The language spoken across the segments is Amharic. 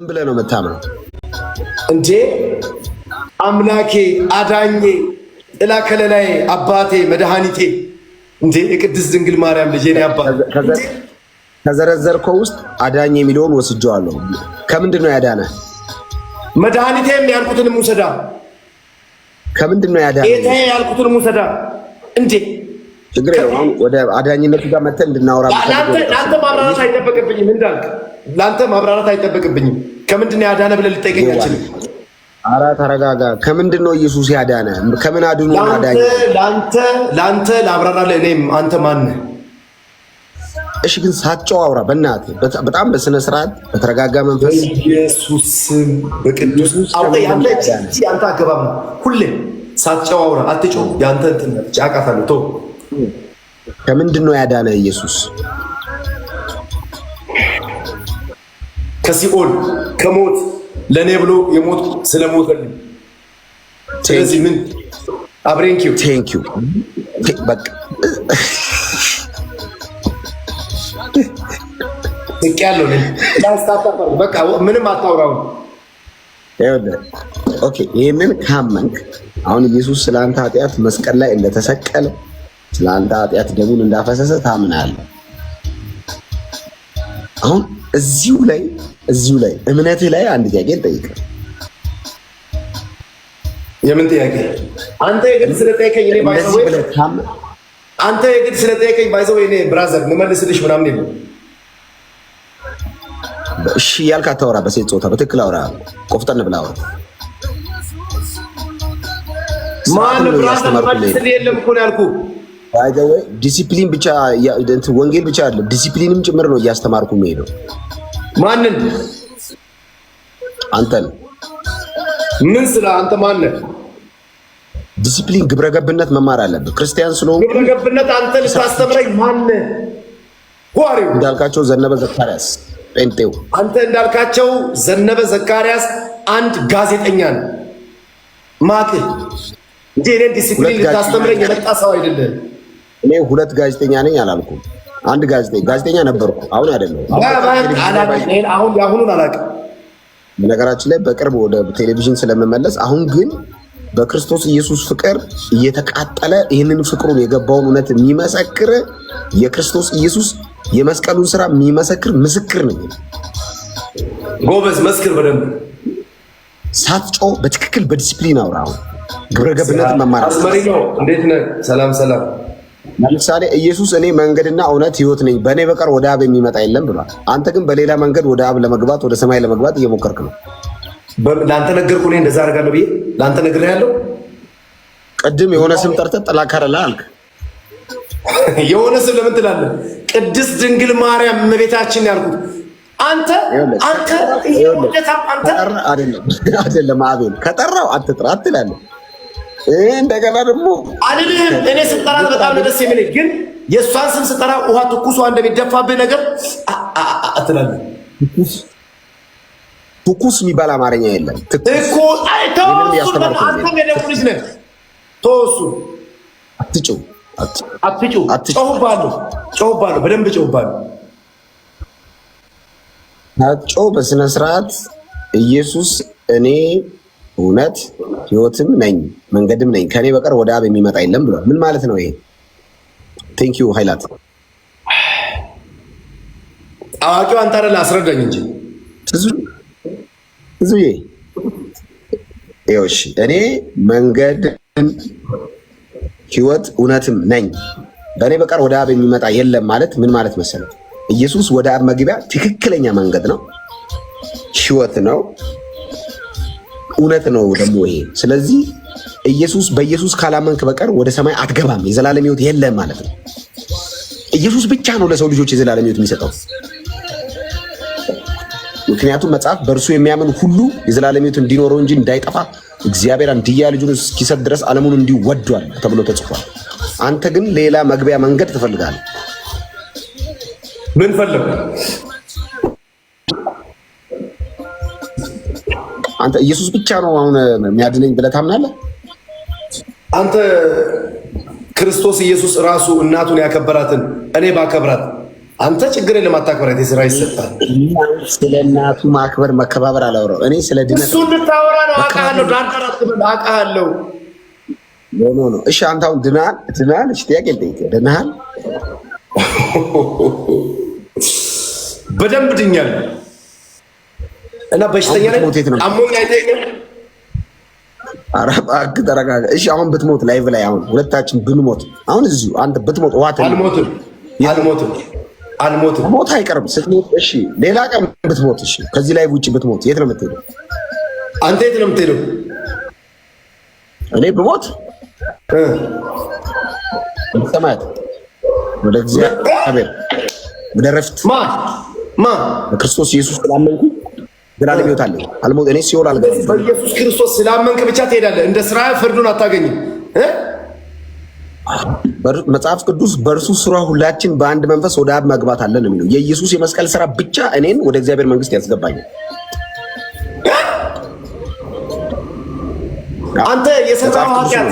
ብለህ ነው የምታምነው እንዴ? አምላኬ አዳኜ ጥላ ከለላዬ አባቴ መድኃኒቴ እንዴ የቅድስት ድንግል ማርያም ልጅ የኔ አባት ከዘረዘርከው ውስጥ አዳኜ የሚለውን ወስጄዋለሁ። ከምንድን ነው ያዳነ? መድኃኒቴም ያልኩትን ሙሰዳ። ከምንድን ነው ያዳነ? ጌታዬ ያልኩትን ሙሰዳ። እንዴ ችግር የለውም። ወደ አዳኝነቱ ጋር መተን እንድናወራ ለአንተ ማብራራት አይጠበቅብኝም። እንዳልክ ለአንተ ማብራራት አይጠበቅብኝም። ከምንድን ነው ያዳነ ብለህ ልጠይቀኝ አትችልም። ኧረ ተረጋጋ። ከምንድን ነው ኢየሱስ ያዳነ? ከምን አድኖ አዳኝ? ለአንተ ላብራራለህ። እኔም አንተ ማን ነህ? እሺ ግን ሳትጨው አውራ በእናትህ። በጣም በስነ ስርዓት በተረጋጋ መንፈስ ኢየሱስ በቅዱስ ያንተ አገባብ ነው። ሁሌ ሳትጨው አውራ። አትጨው። ያንተ እንትን ጫቃታለሁ። ቶ ከምንድን ነው ያዳነ ኢየሱስ? ከሲኦል ከሞት ለኔ ብሎ የሞት ስለሞተልኝ። ስለዚህ ምን አብሬንኪው ቴንኪው በቃ ያለው በቃ ምንም አታውራው። ኦኬ ይሄንን ካመንክ አሁን ኢየሱስ ስለ አንተ ኃጢአት መስቀል ላይ እንደተሰቀለ ስለ አንተ ኃጢአት ደሙን እንዳፈሰሰ ታምናለህ። አሁን እዚሁ ላይ እምነትህ ላይ አንድ ጥያቄ እንጠይቅህ። የምን ጥያቄ? አንተ የግድ ስለጠየቀኝ እኔ ባይዘው አንተ የግድ ስለጠየቀኝ ባይዘው እኔ ብራዘር ልመልስልሽ ምናምን የለም። እሺ ያልክ አታወራ። በሴት ጾታ በትክክል አውራ። ቆፍጠን ብላ አውራ። ማን ብራዘር ልመልስልህ የለም እኮ ነው ያልኩህ። ባይዘው ዲሲፕሊን ብቻ ወንጌል ብቻ አይደለም ዲሲፕሊንም ጭምር ነው እያስተማርኩ የምሄደው። ማንን? አንተን። ምን ስለ አንተ ማን ነህ? ዲሲፕሊን ግብረገብነት መማር አለብህ። ክርስቲያን ስለሆንኩ ግብረገብነት አንተ ልታስተምረኝ ማን ነህ? ጓሪው እንዳልካቸው ዘነበ ዘካርያስ ጴንጤው። አንተ እንዳልካቸው ዘነበ ዘካርያስ አንድ ጋዜጠኛ ነው ማቅህ እንጂ እኔ ዲሲፕሊን ልታስተምረኝ የመጣ ሰው አይደለም። እኔ ሁለት ጋዜጠኛ ነኝ አላልኩም። አንድ ጋዜጠኛ ነበርኩ። አሁን አይደለም። አሁን ያሁኑን አላውቅም። በነገራችን ላይ በቅርብ ወደ ቴሌቪዥን ስለምመለስ አሁን ግን በክርስቶስ ኢየሱስ ፍቅር እየተቃጠለ ይህንን ፍቅሩን የገባውን እውነት የሚመሰክር የክርስቶስ ኢየሱስ የመስቀሉን ስራ የሚመሰክር ምስክር ነኝ። ጎበዝ መስክር በደንብ ሳትጮህ በትክክል በዲሲፕሊን አውራ። አሁን ግብረገብነት መማር ነው። እንዴት ነህ? ሰላም ሰላም። ለምሳሌ ኢየሱስ እኔ መንገድና እውነት ህይወት ነኝ በእኔ በቀር ወደ አብ የሚመጣ የለም ብሏል። አንተ ግን በሌላ መንገድ ወደ አብ ለመግባት ወደ ሰማይ ለመግባት እየሞከርክ ነው። ለአንተ ነገርኩ። እኔ እንደዛ አደርጋለሁ ብዬ ለአንተ ነግሬሃለሁ። ቅድም የሆነ ስም ጠርተህ ጠላካረላ አልክ። የሆነ ስም ለምን ትላለህ? ቅድስት ድንግል ማርያም እመቤታችን ያልኩት አንተ አይደለም። አቤል ከጠራው አትጥራ አትላለህ። እንደገና ደግሞ አልልህም። እኔ ስጠራት በጣም ነው ደስ የሚለኝ፣ ግን የእሷን ስም ስጠራ ውሃ ትኩስ ውሃ እንደሚደፋብህ ነገር አትላለህ። ትኩስ የሚባል አማርኛ የለም። ልጅ ነህ። ተወሱ አትጩ። ጮህባለሁ፣ በደንብ ጮህባለሁ። ጮህ በስነ ስርዓት። ኢየሱስ እኔ እውነት ህይወትም ነኝ መንገድም ነኝ ከኔ በቀር ወደ አብ የሚመጣ የለም ብሏል። ምን ማለት ነው ይሄ? ቴንክ ዩ ኃይላት። አዋቂው አንተ አይደል? አስረዳኝ እንጂ እዙዬ እሺ፣ እኔ መንገድ ህይወት እውነትም ነኝ በእኔ በቀር ወደ አብ የሚመጣ የለም ማለት ምን ማለት መሰለህ? ኢየሱስ ወደ አብ መግቢያ ትክክለኛ መንገድ ነው፣ ህይወት ነው፣ እውነት ነው ደግሞ ይሄ። ስለዚህ በኢየሱስ ካላመንክ በቀር ወደ ሰማይ አትገባም፣ የዘላለም ህይወት የለም ማለት ነው። ኢየሱስ ብቻ ነው ለሰው ልጆች የዘላለም ህይወት የሚሰጠው። ምክንያቱም መጽሐፍ በእርሱ የሚያምን ሁሉ የዘላለም ህይወት እንዲኖረው እንጂ እንዳይጠፋ እግዚአብሔር አንድያ ልጁን እስኪሰጥ ድረስ ዓለሙን እንዲሁ ወዷል ተብሎ ተጽፏል። አንተ ግን ሌላ መግቢያ መንገድ ትፈልጋለህ። ምን ፈለግ? አንተ ኢየሱስ ብቻ ነው አሁን የሚያድነኝ ብለህ ታምናለህ? አንተ ክርስቶስ ኢየሱስ ራሱ እናቱን ያከበራትን እኔ ባከብራት አንተ ችግር የለም አታክብራት፣ የስራ ይሰጣል። ስለ እናቱ ማክበር መከባበር አላወራው። እኔ ስለ ድነት እሱ እንድታወራ ነው። አውቃለሁ፣ ዳርዳር አትበል፣ አውቃለሁ። ኖ እሺ፣ አንተ አሁን ድናል። እሺ፣ ጥያቄ ልጠይቅህ፣ ድናል? በደንብ ድኛለሁ እና በሽተኛ ነኝ። አሞኝ አይተኸኝም? ኧረ እባክህ ተረጋጋ። እሺ፣ አሁን ብትሞት ላይቭ ላይ አሁን ሁለታችን ብንሞት አሁን እዚሁ አንተ ብትሞት አልሞትም። ሞት አይቀርም ስትሞት። እሺ ሌላ ቀን ብትሞት፣ እሺ ከዚህ ላይ ውጭ ብትሞት የት ነው የምትሄደው? አንተ የት ነው የምትሄደው? እኔ ብሞት ሰማያት ወደ እግዚአብሔር ወደ ረፍት በክርስቶስ ኢየሱስ ስላመንኩ ዘላለም ሕይወት አለኝ። አልሞት እኔ ሲኦል አልገባም። በኢየሱስ ክርስቶስ ስላመንክ ብቻ ትሄዳለህ። እንደ ስራ ፍርዱን አታገኝም። መጽሐፍ ቅዱስ በእርሱ ስራ ሁላችን በአንድ መንፈስ ወደ አብ መግባት አለን ነው የሚለው። የኢየሱስ የመስቀል ስራ ብቻ እኔን ወደ እግዚአብሔር መንግስት ያስገባኛል። አንተ የሰራው ኃጢአት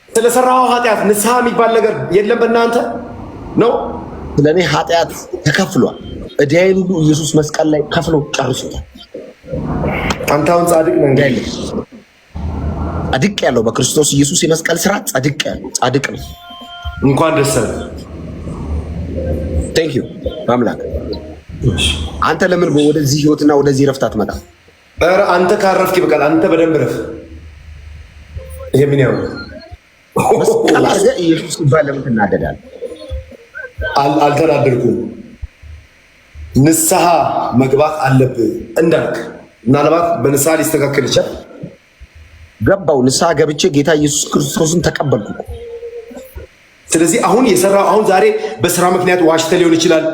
ስለሰራው ኃጢአት ንስሐ የሚባል ነገር የለም በእናንተ ነው። ስለኔ ኃጢአት ተከፍሏል። እዳይን ሁሉ ኢየሱስ መስቀል ላይ ከፍሎ ጨርሶታል። አንተ አሁን ጻድቅ ነህ እንዴ? ጻድቅ ያለው በክርስቶስ ኢየሱስ የመስቀል ስራ ጻድቅ ያለው ጻድቅ ነው። እንኳን ደስ አለህ። ቴንክ ዩ አምላክ። አንተ ለምን ወደዚህ ህይወትና ወደዚህ ረፍት አትመጣም? ኧረ አንተ ካረፍክ ይበቃል። አንተ በደንብ ረፍ። ይሄ ምን ያው መስቀል አድርገህ ኢየሱስ ሲባል ለምን ትናደዳለህ? አልተናደድኩም። ንስሐ መግባት አለብህ እንዳልክ ምናልባት በንስሐ ሊስተካከል ይችላል። ገባው ንስሐ ገብቼ ጌታ ኢየሱስ ክርስቶስን ተቀበልኩ። ስለዚህ አሁን የሰራው አሁን ዛሬ በስራ ምክንያት ዋሽተ ሊሆን ይችላል፣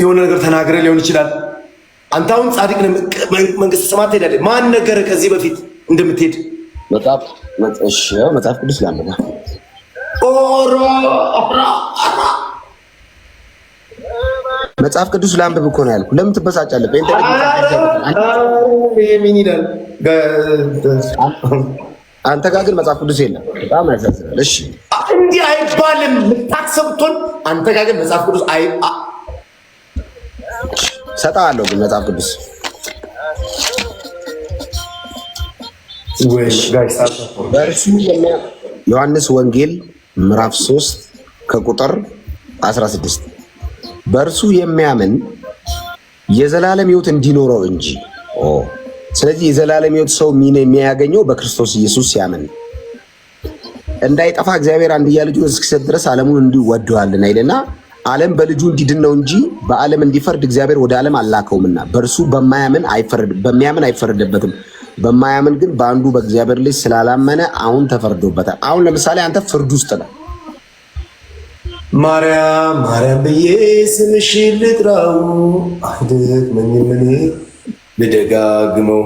የሆነ ነገር ተናግረ ሊሆን ይችላል። አንተ አሁን ጻድቅ ነህ፣ መንግስተ ሰማያት ትሄዳለህ። ማን ነገረ ከዚህ በፊት እንደምትሄድ? መጽሐፍ ቅዱስ ላምና መጽሐፍ ቅዱስ ላንብብ እኮ ነው ያልኩህ። ለምን ትበሳጫለህ? አንተ ጋር ግን መጽሐፍ ቅዱስ የለም። በጣም ያሳዝናል። እሺ እንዲህ አይባልም። ምታክሰብቶን አንተ ጋር ግን መጽሐፍ ቅዱስ ሰጣለሁ። ግን መጽሐፍ ቅዱስ በእርሱ ዮሐንስ ወንጌል ምዕራፍ 3 ከቁጥር 16 በእርሱ የሚያምን የዘላለም ሕይወት እንዲኖረው እንጂ። ስለዚህ የዘላለም ሕይወት ሰው የሚያገኘው በክርስቶስ ኢየሱስ ሲያምን እንዳይጠፋ እግዚአብሔር አንድያ ልጁን እስኪሰጥ ድረስ ዓለሙን እንዲሁ ወዶአልና ይልና ዓለም በልጁ እንዲድን ነው እንጂ በዓለም እንዲፈርድ እግዚአብሔር ወደ ዓለም አላከውምና። በእርሱ በሚያምን አይፈረድበትም። በማያምን ግን በአንዱ በእግዚአብሔር ልጅ ስላላመነ አሁን ተፈርዶበታል። አሁን ለምሳሌ አንተ ፍርድ ውስጥ ነህ። ማርያም ብዬ ስምሽን ልጥራው አይደክመኝም እኔ ልደጋግመው።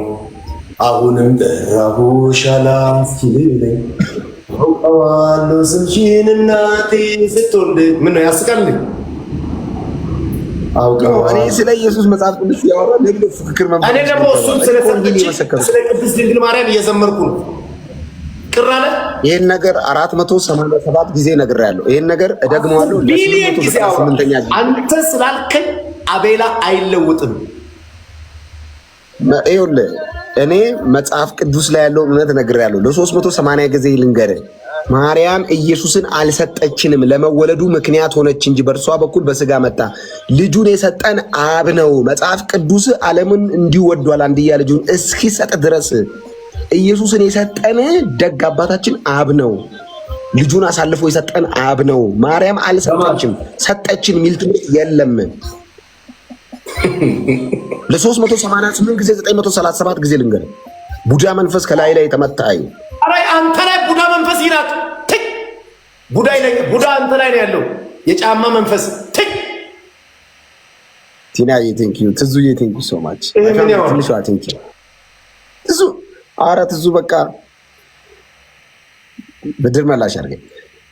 አሁንም ጠራሁሽ አላስችለኝ አውቀዋለሁ ስምሽን እናቴ ስትወልድ። ምን ነው ያስቃል? እኔ ስለ ኢየሱስ መጽሐፍ ቅዱስ ያወራ ለምን ፍክክር መምጣት? እኔ ደግሞ እሱን ስለ ቅድስት ድንግል ማርያም እየዘመርኩ ነው። ቅር አለ። ይሄን ነገር 487 ጊዜ ነግሬያለሁ። ይሄን ነገር እደግመዋለሁ ለ8ኛ ጊዜ። አንተ ስላልከኝ አቤላ አይለውጥም። ይኸውልህ እኔ መጽሐፍ ቅዱስ ላይ ያለው እውነት ነግሬያለሁ። ለ380 ጊዜ ልንገርህ። ማርያም ኢየሱስን አልሰጠችንም፣ ለመወለዱ ምክንያት ሆነች እንጂ በእርሷ በኩል በስጋ መጣ። ልጁን የሰጠን አብ ነው። መጽሐፍ ቅዱስ ዓለምን እንዲሁ ወዷል አንድያ ልጁን እስኪሰጥ ድረስ። ኢየሱስን የሰጠን ደግ አባታችን አብ ነው። ልጁን አሳልፎ የሰጠን አብ ነው። ማርያም አልሰጠችም። ሰጠችን የሚል ትምህርት የለም። ለ388 ጊዜ 937 ጊዜ ልንገር። ቡዳ መንፈስ ከላይ ላይ የተመታ አይ አንተ ላይ ቡዳ መንፈስ ይላል። ቡዳ አንተ ላይ ነው ያለው። የጫማ መንፈስ ቲናዬ ቴንክ ዩ ትዙዬ ቴንክ ዩ ሶ ማች ትንሿ ቴንክ ዩ ትዙ። ኧረ ትዙ በቃ ብድር መላሽ አድርገኝ።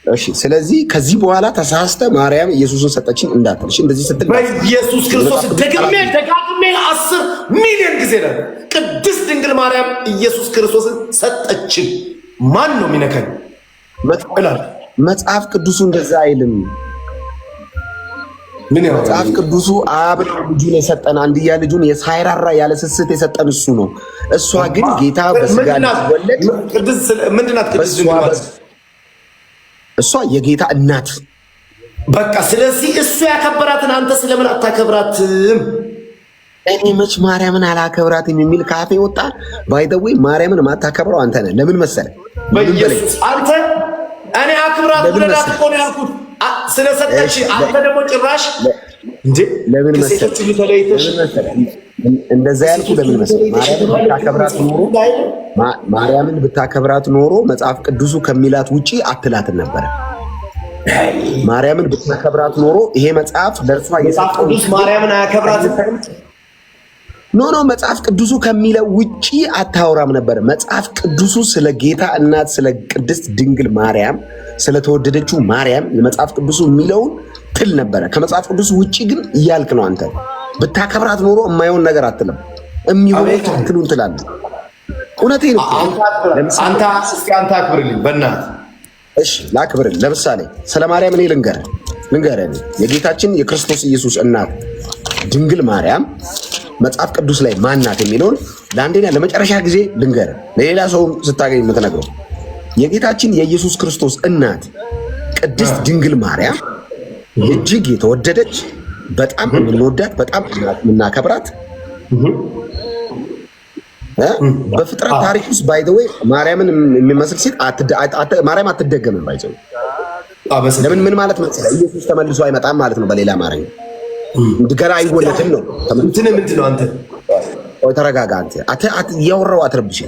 እሺ ስለዚህ ከዚህ በኋላ ተሳስተ ማርያም ኢየሱስን ሰጠችን እንዳትል። እሺ እንደዚህ ስትል በኢየሱስ ክርስቶስ ደጋግሜ 10 ሚሊዮን ጊዜ ነው ቅድስት ድንግል ማርያም ኢየሱስ ክርስቶስን ሰጠችን። ማን ነው የሚነካኝ? መጽሐፍ ቅዱሱ እንደዛ አይልም። ምን ያው መጽሐፍ ቅዱሱ አብ ልጁን የሰጠን አንድያ ልጁን የሳይራራ ያለ ስስት የሰጠን እሱ ነው። እሷ ግን ጌታ በስጋ ወለድ ምንድናት? ቅድስት እሷ የጌታ እናት በቃ። ስለዚህ እሱ ያከበራትን አንተ ስለምን አታከብራትም? እኔ መች ማርያምን አላከብራትም የሚል ካፌ ወጣ። ባይ ዘ ዌይ ማርያምን ማታከብረው አንተ ነህ። ለምን መሰለህ? በኢየሱስ አንተ እኔ አክብራት ብለህ እኮ ነው ያልኩት ስለሰጠች። አንተ ደግሞ ጭራሽ እንዴ ለምን መሰለህ? እንደዛ ያልኩህ ለምን መሰለህ? ማርያምን ብታከብራት ኖሮ መጽሐፍ ቅዱሱ ከሚላት ውጪ አትላትን ነበረ። ማርያምን ብታከብራት ኖሮ ይሄ መጽሐፍ ለእርሷ መጽሐፍ ቅዱስ ማርያምን አያከብራትም። ኖ መጽሐፍ ቅዱሱ ከሚለው ውጪ አታወራም ነበር። መጽሐፍ ቅዱሱ ስለ ጌታ እናት ስለ ቅድስት ድንግል ማርያም ስለተወደደችው ማርያም የመጽሐፍ ቅዱሱ የሚለውን ትል ነበረ። ከመጽሐፍ ቅዱሱ ውጪ ግን እያልክ ነው አንተ። ብታከብራት ኖሮ የማይሆን ነገር አትልም፣ የሚሆነው ትክክሉን ትላለህ። እውነቴን ነው። አንተ እስኪ አንተ አክብርልኝ በእናትህ። እሺ ላክብርልህ። ለምሳሌ ስለ ማርያም እኔ ልንገርህ የጌታችን የክርስቶስ ኢየሱስ እናት ድንግል ማርያም መጽሐፍ ቅዱስ ላይ ማናት የሚለውን ለአንዴና ለመጨረሻ ጊዜ ልንገርህ፣ ለሌላ ሰው ስታገኝ የምትነግረው የጌታችን የኢየሱስ ክርስቶስ እናት ቅድስት ድንግል ማርያም እጅግ የተወደደች በጣም የምንወዳት በጣም የምናከብራት በፍጥረት ታሪክ ውስጥ ባይ ዘ ዌይ ማርያምን የሚመስል ሴት ማርያም አትደገምም። ባይ ዘ ዌይ ለምን ምን ማለት መሰለህ? ኢየሱስ ተመልሶ አይመጣም ማለት ነው። በሌላ አማርኛ ገና አይወለድም ነው። ምንድን ነው አንተ? ወይ ተረጋጋ አንተ እያወራሁ አትረብሽ።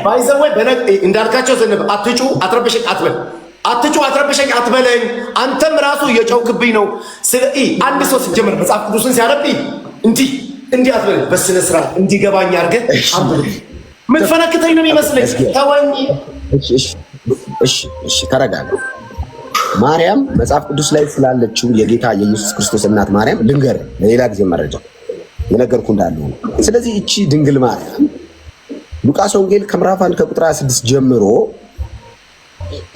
ባይ ዘ ዌይ እንዳልካቸው ዘነበ አትጩ አትረብሸኝ አትበል። አትጩ አትረብሸኝ አትበለኝ። አንተም ራሱ እየጨውክብኝ ነው። አንድ ሰው ሲጀምር መጽሐፍ ቅዱስን ሲያነብ እንዲህ አትበለኝ። በስነ ስርዓት እንዲገባኝ አድርገህ ምን ፈነክተኝ ነው የሚመስለኝ? ተወኝ። እሺ ተረጋጋ። ማርያም መጽሐፍ ቅዱስ ላይ ስላለችው የጌታ የኢየሱስ ክርስቶስ እናት ማርያም ልንገርህ፣ ለሌላ ጊዜ መረጃ የነገርኩህ እንዳለው ነው። ስለዚህ እቺ ድንግል ማርያም ሉቃስ ወንጌል ከምዕራፍ 1 ከቁጥር 26 ጀምሮ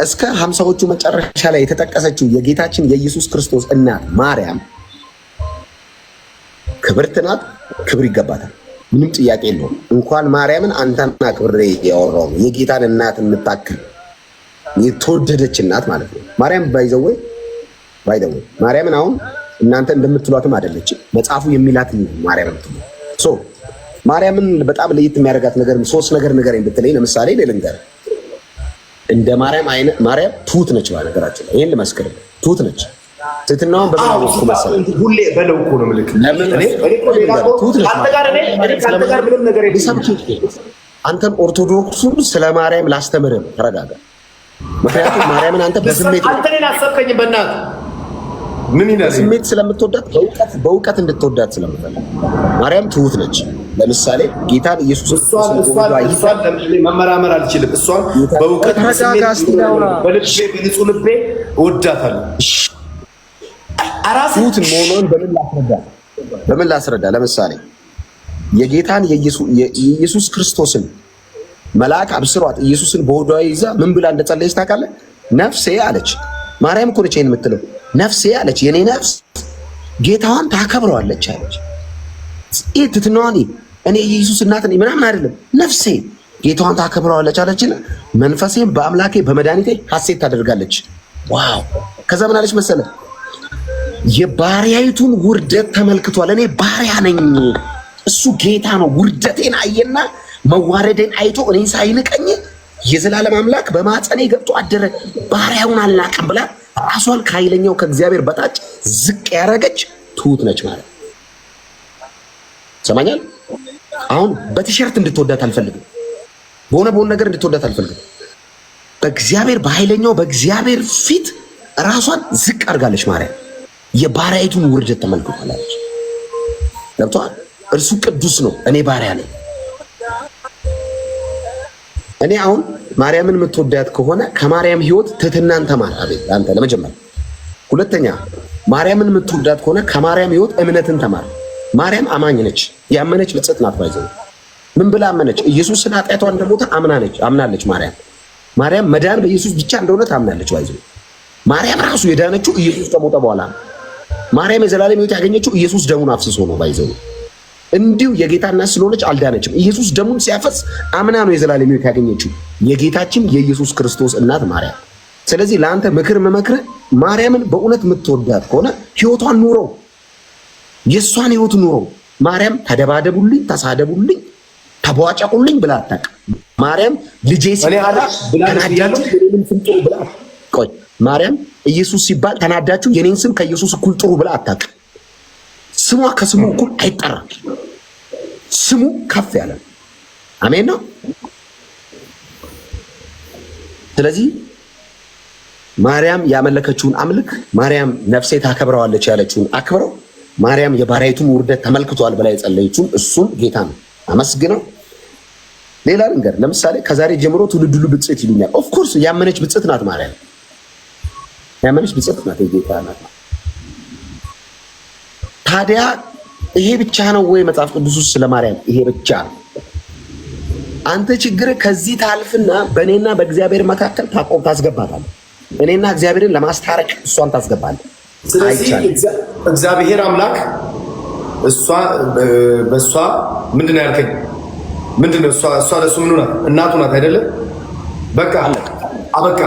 እስከ 50ዎቹ መጨረሻ ላይ የተጠቀሰችው የጌታችን የኢየሱስ ክርስቶስ እናት ማርያም ክብርት ናት፣ ክብር ይገባታል። ምንም ጥያቄ የለውም። እንኳን ማርያምን አንተና ክብሬ ያወራው የጌታን እናት የምታክል የተወደደች እናት ማለት ነው። ማርያም ባይዘው ማርያምን አሁን እናንተ እንደምትሏትም አይደለችም። መጽሐፉ የሚላት ማርያም ነው። ሶ ማርያምን በጣም ለየት የሚያደርጋት ነገር ሶስት ነገር ንገረኝ ብትለኝ ለምሳሌ ልንገር። እንደ ማርያም አይነት ማርያም ትሁት ነች። ባነገራችን ይሄን ልመስክር፣ ትሁት ነች። ትህትናዋን በመላወቁ መሰለኝ ሁሌ በለው እኮ ነው ምልክ ትሁት ነች። አንተን ኦርቶዶክሱን ስለ ማርያም ላስተምርህ ነው። ተረጋጋ። ምክንያቱም ማርያምን አንተ በስሜት አሰብከኝ። በእናትህ ምን ይላል? ስሜት ስለምትወዳት በእውቀት እንድትወዳት ስለምፈልግ ማርያም ትሁት ነች። ለምሳሌ ጌታን ኢየሱስ እሷን መመራመር አልችልም። እሷን በእውቀት በንጹህ ልቤ እወዳታለሁ። ትሁት መሆኗን በምን ላስረዳ? ለምሳሌ የጌታን የኢየሱስ ክርስቶስን መልአክ አብስሯት ኢየሱስን በሆዷ ይዛ ምን ብላ እንደጸለየች ታውቃለህ? ነፍሴ አለች። ማርያም እኮ ነች ይሄን የምትለው። ነፍሴ አለች፣ የኔ ነፍስ ጌታዋን ታከብረዋለች አለች። ይህ ትትናዋን እኔ የኢየሱስ እናት ነኝ ምናምን አይደለም። ነፍሴ ጌታዋን ታከብረዋለች አለችና መንፈሴም በአምላኬ በመድኃኒቴ ሐሴት ታደርጋለች። ዋው! ከዛ ምን አለች መሰለህ? የባሪያይቱን ውርደት ተመልክቷል። እኔ ባሪያ ነኝ፣ እሱ ጌታ ነው። ውርደቴን አየና መዋረዴን አይቶ እኔን ሳይንቀኝ የዘላለም አምላክ በማፀኔ ገብቶ አደረ። ባሪያውን አልናቀም ብላ ራሷን ከኃይለኛው ከእግዚአብሔር በታች ዝቅ ያደረገች ትሁት ነች ማለት ሰማኛል። አሁን በቲሸርት እንድትወዳት አልፈልግም። በሆነ ነገር እንድትወዳት አልፈልግም። በእግዚአብሔር በኃይለኛው በእግዚአብሔር ፊት ራሷን ዝቅ አድርጋለች ማርያም። የባሪያይቱን ውርደት ተመልክቷለች። ገብቶሃል? እርሱ ቅዱስ ነው፣ እኔ ባሪያ ነኝ። እኔ አሁን ማርያምን የምትወዳት ከሆነ ከማርያም ሕይወት ትህትናን ተማር። አቤት አንተ ለመጀመሪያ። ሁለተኛ ማርያምን የምትወዳት ከሆነ ከማርያም ሕይወት እምነትን ተማር። ማርያም አማኝ ነች፣ ያመነች ብፅዕት ናት። ባይዘው ምን ብላ አመነች? ኢየሱስን ኃጢአቷ እንደሞተ አምናለች። ማርያም መዳን በኢየሱስ ብቻ እንደሆነ ታምናለች። ባይዘው ማርያም ራሱ የዳነችው ኢየሱስ ከሞተ በኋላ። ማርያም የዘላለም ሕይወት ያገኘችው ኢየሱስ ደሙን አፍስሶ ነው። ባይዘው እንዲሁ የጌታ እናት ስለሆነች አልዳነችም። ኢየሱስ ደሙን ሲያፈስ አምና ነው የዘላለም ሕይወት ያገኘችው የጌታችን የኢየሱስ ክርስቶስ እናት ማርያም። ስለዚህ ለአንተ ምክር መመክር ማርያምን በእውነት የምትወዳት ከሆነ ሕይወቷን ኑረው፣ የእሷን ሕይወት ኑረው። ማርያም ተደባደቡልኝ፣ ተሳደቡልኝ፣ ተቧጨቁልኝ ብላ አታውቅም። ማርያም ልጄ ሲባል ተናዳችሁ የኔን ስም ጥሩ ብላ ቆይ ማርያም ኢየሱስ ሲባል ተናዳችሁ የኔን ስም ከኢየሱስ እኩል ጥሩ ብላ አታውቅም። ስሟ ከስሙ እኩል አይጠራም። ስሙ ከፍ ያለ አሜን ነው። ስለዚህ ማርያም ያመለከችውን አምልክ። ማርያም ነፍሴ ታከብረዋለች ያለችውን አክብረው። ማርያም የባሪያይቱን ውርደት ተመልክቷል ብላ የጸለየችውን እሱን ጌታ ነው አመስግነው። ሌላ ነገር ለምሳሌ ከዛሬ ጀምሮ ትውልድ ሁሉ ብጽዕት ይሉኛል። ኦፍ ኮርስ ያመነች ብጽዕት ናት ማርያም፣ ያመነች ብጽዕት ናት፣ የጌታ ናት። ታዲያ ይሄ ብቻ ነው ወይ መጽሐፍ ቅዱስ ውስጥ ስለ ማርያም? ይሄ ብቻ ነው። አንተ ችግር ከዚህ ታልፍና በእኔና በእግዚአብሔር መካከል ታስገባታለህ። እኔና እግዚአብሔርን ለማስታረቅ እሷን ታስገባለህ። ስለዚህ እግዚአብሔር አምላክ እሷ በእሷ ምንድን ነው ያልከኝ? ምንድን ነው እሷ ለእሱ ምኑ ናት? እናቱ ናት አይደለም? በቃ አበቃ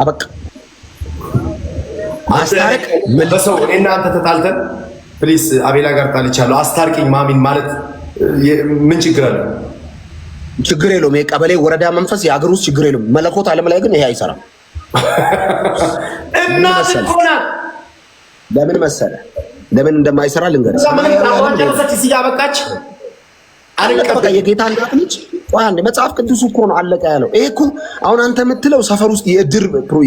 አበቃ። ማስታረቅ በሰው እኔና አንተ ተጣልተን ፕሊስ አቤላ ጋር ታልቻለሁ አስታርቂኝ ማሚን ማለት ምን ችግር አለ? ችግር የለውም። የቀበሌ ወረዳ መንፈስ የአገር ውስጥ ችግር የለውም። መለኮት ዓለም ላይ ግን ይሄ አይሰራም። ለምን መሰለ? ለምን እንደማይሰራ ልንገርህ። የጌታ እናት ልጅ መጽሐፍ ቅዱስ እኮ ነው አለቀ ያለው። ይሄ እኮ አሁን አንተ የምትለው ሰፈር ውስጥ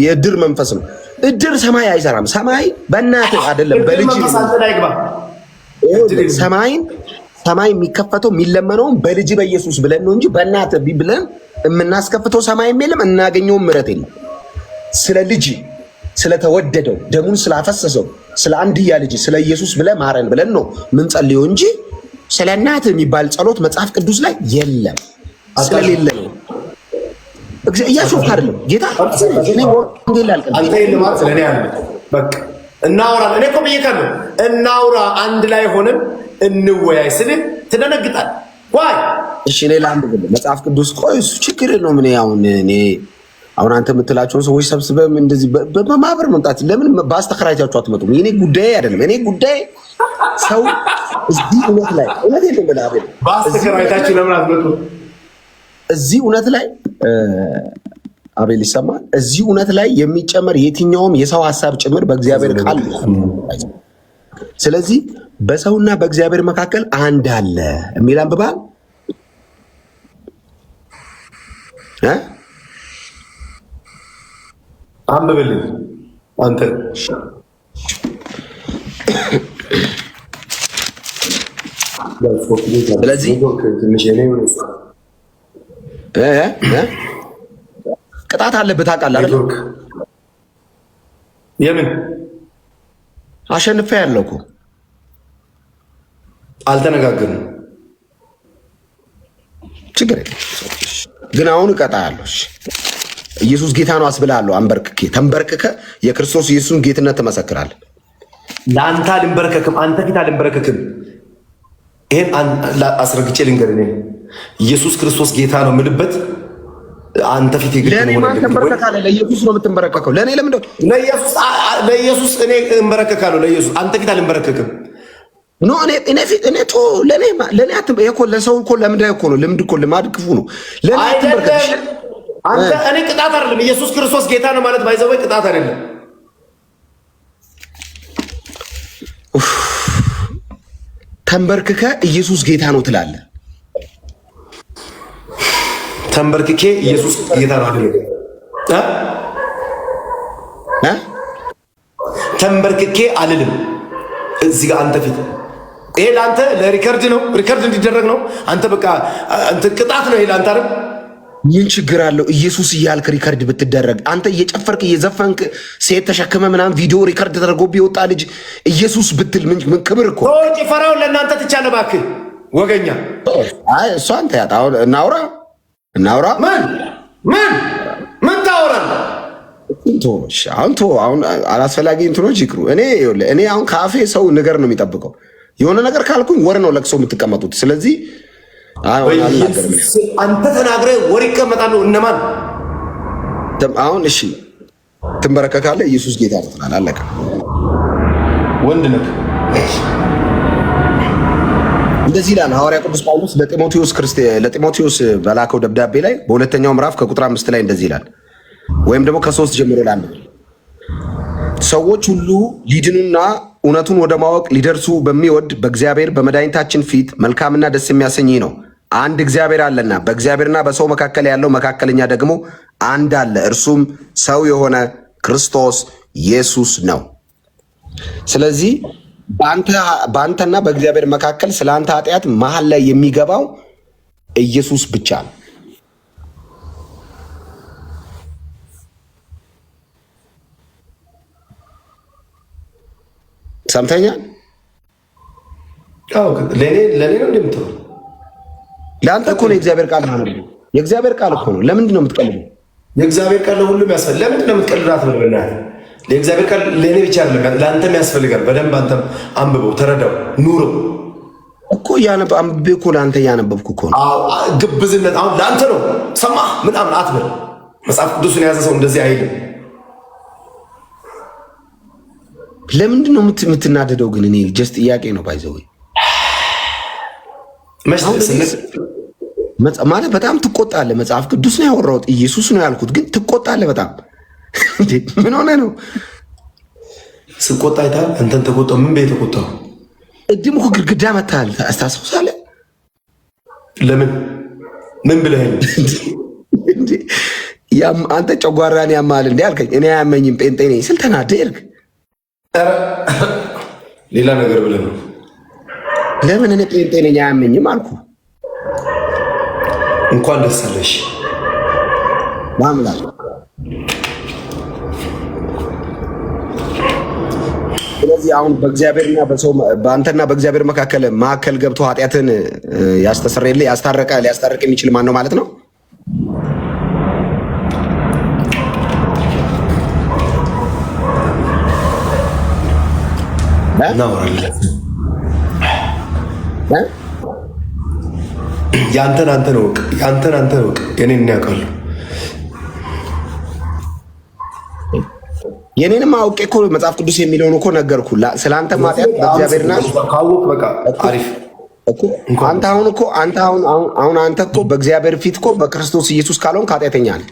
የእድር መንፈስ ነው። እድር ሰማይ አይሰራም። ሰማይ በእናትህ አይደለም በልጅ ሰማይ የሚከፈተው የሚለመነውም በልጅ በኢየሱስ ብለን ነው እንጂ በእናትህ ብለን የምናስከፍተው ሰማይም የለም፣ እናገኘውም ምሕረት የለም። ስለ ልጅ ስለተወደደው ደሙን ስላፈሰሰው ስለ አንድያ ልጅ ስለ ኢየሱስ ብለህ ማረን ብለን ነው ምንጸልየው እንጂ ስለ እናት የሚባል ጸሎት መጽሐፍ ቅዱስ ላይ የለም። ስለሌለ ነው እያሾፍክ አይደለም ጌታ እኔ ወንጌል አልቀበልም። አንተ ይልማት ስለኔ አለ በቃ እናውራ። እኔ እኮ ብዬካለሁ እናውራ፣ አንድ ላይ ሆነን እንወያይ ስል ትደነግጣል። ዋይ እሺ እኔ ለአንድ ብለ መጽሐፍ ቅዱስ ቆይ እሱ ችግር ነው። ምን አሁን አንተ የምትላቸውን ሰዎች ሰብስበም እንደዚህ በማህበር መምጣት ለምን በአስተከራይታችሁ አትመጡም? የኔ ጉዳይ አይደለም። እኔ ጉዳይ ሰው እዚህ እውነት ላይ እውነት የለም ብለህ አይደል? በአስተከራይታችሁ ለምን አትመጡም? እዚህ እውነት ላይ አቤል ይሰማል። እዚህ እውነት ላይ የሚጨመር የትኛውም የሰው ሐሳብ ጭምር በእግዚአብሔር ቃል። ስለዚህ በሰውና በእግዚአብሔር መካከል አንድ አለ የሚል አንብባል አንብብልኝ አንተ። ስለዚህ ቅጣት አለብህ ታውቃለህ አይደል? የምን አሸንፈ ያለው እኮ አልተነጋገርንም። ችግር የለም ግን አሁን እቀጣለሁ። ኢየሱስ ጌታ ነው አስብልሃለሁ። ተንበርክከ የክርስቶስ ኢየሱስን ጌትነት ትመሰክራለህ። ለአንተ አልንበረከክም፣ አንተ ፊት አልንበረከክም። ይሄን አስረግጬ ልንገርህ፣ ኢየሱስ ክርስቶስ ጌታ ነው የምልበት አንተ ፊት የግድ ነው። ለኢየሱስ ነው የምትንበረከከው። ለእኔ ለምን ለኢየሱስ እኔ እንበረከካለሁ። ለኢየሱስ አንተ ፊት አልንበረከክም። ኖ እኔ ፊት እኔ ቶ ለእኔ እኮ ለሰው እኮ ለምንድን እኮ ነው ልምድ እኮ ልማድ ክፉ ነው። ለእኔ አትንበረከክሽ አንተ። እኔ ቅጣት አይደለም ኢየሱስ ክርስቶስ ጌታ ነው ማለት ባይዘው ቅጣት አይደለም። ተንበርክከ ኢየሱስ ጌታ ነው ትላለህ። ተንበርክኬ ኢየሱስ ጌታ ነው አይደል? ተንበርክኬ አልልም እዚህ ጋር አንተ ፊት። ይሄ ለአንተ ለሪከርድ ነው፣ ሪከርድ እንዲደረግ ነው። አንተ በቃ አንተ ቅጣት ነው ይሄ ለአንተ አይደል? ምን ችግር አለው? ኢየሱስ እያልክ ሪከርድ ብትደረግ አንተ እየጨፈርክ እየዘፈንክ ሴት ተሸክመ ምናምን ቪዲዮ ሪከርድ ተደርጎ ቢወጣ ልጅ ኢየሱስ ብትል ምን ክብር እኮ። ጭፈራውን ለእናንተ ትቻለ እባክህ ወገኛ። አይ እሷ አንተ ያጣው እናውራ። ምን ታወራለህ? አሁን አላስፈላጊ እንትኖች ይቅሩ። እኔ አሁን ከአፌ ሰው ነገር ነው የሚጠብቀው። የሆነ ነገር ካልኩኝ ወር ነው ለቅሶ የምትቀመጡት። ስለዚህ አንተ ተናግረህ ወር ይቀመጣሉ። እነማን አሁን እሺ ትንበረከካለህ። ኢየሱስ ጌታ ነው ትላለህ። አለቀ። ወንድ ነህ። እንደዚህ ይላል ሐዋርያ ቅዱስ ጳውሎስ ለጢሞቴዎስ በላከው ደብዳቤ ላይ በሁለተኛው ምዕራፍ ከቁጥር 5 ላይ እንደዚህ ይላል። ወይም ደግሞ ከ3 ጀምሮ ላለ ሰዎች ሁሉ ሊድኑና እውነቱን ወደ ማወቅ ሊደርሱ በሚወድ በእግዚአብሔር በመድኃኒታችን ፊት መልካምና ደስ የሚያሰኝ ነው። አንድ እግዚአብሔር አለና በእግዚአብሔርና በሰው መካከል ያለው መካከለኛ ደግሞ አንድ አለ፣ እርሱም ሰው የሆነ ክርስቶስ ኢየሱስ ነው። ስለዚህ በአንተና በእግዚአብሔር መካከል ስለ አንተ ኃጢአት መሀል ላይ የሚገባው ኢየሱስ ብቻ ነው። ሰምተኛል? ለእኔ ነው እንደምትለው ለአንተ እኮ ነው የእግዚአብሔር ቃል ነው። የእግዚአብሔር ቃል እኮ ነው። ለምንድን ነው የምትቀልደው? የእግዚአብሔር ቃል ለሁሉም ያስፈልጋል። ለምንድን ነው የምትቀልዳት? ለእግዚአብሔር ቃል ለእኔ ብቻ አይደለም፣ ለአንተም ያስፈልጋል። በደንብ አንተም አንብበው፣ ተረዳው፣ ኑረው እኮ አንብቤ እኮ ለአንተ እያነበብኩ እኮ ነው። ግብዝነት አሁን ለአንተ ነው። ሰማህ ምናምን አትበል። መጽሐፍ ቅዱስን የያዘ ሰው እንደዚህ አይልም። ለምንድን ነው የምትናደደው ግን? እኔ ጀስት ጥያቄ ነው ባይዘው ማለት በጣም ትቆጣለህ። መጽሐፍ ቅዱስ ነው ያወራሁት፣ ኢየሱስ ነው ያልኩት፣ ግን ትቆጣለህ በጣም። ምን ሆነ ነው ስቆጣ አይተሃል? አንተን ተቆጣው። ምን ቤት ተቆጣው? እድም እኮ ግድግዳ መታል። አስታውሳለህ? ለምን ምን ብለህ አንተ ጨጓራን ያማል እንዴ አልከኝ። እኔ አያመኝም ጴንጤ ነኝ ስል ተናደድክ። ሌላ ነገር ብለህ ነው። ለምን እኔ ጴንጤ ነኝ አያመኝም አልኩ። እንኳን ደስ አለሽ ማምላክ። ስለዚህ አሁን በእግዚአብሔርና በሰው በአንተና በእግዚአብሔር መካከል ገብቶ ኃጢአትን ያስተሰርይልህ ሊያስታርቅ የሚችል ማን ነው ማለት ነው? ያንተን አንተ ነው የኔን ያውቃሉ። የኔንም አውቄ እኮ መጽሐፍ ቅዱስ የሚለውን እኮ ነገርኩ። ስለአንተ ማጥያት በእግዚአብሔርና ካወቅ በቃ አሪፍ እኮ አንተ እኮ በእግዚአብሔር ፊት እኮ በክርስቶስ ኢየሱስ ካልሆንክ ኃጢአተኛ ነህ።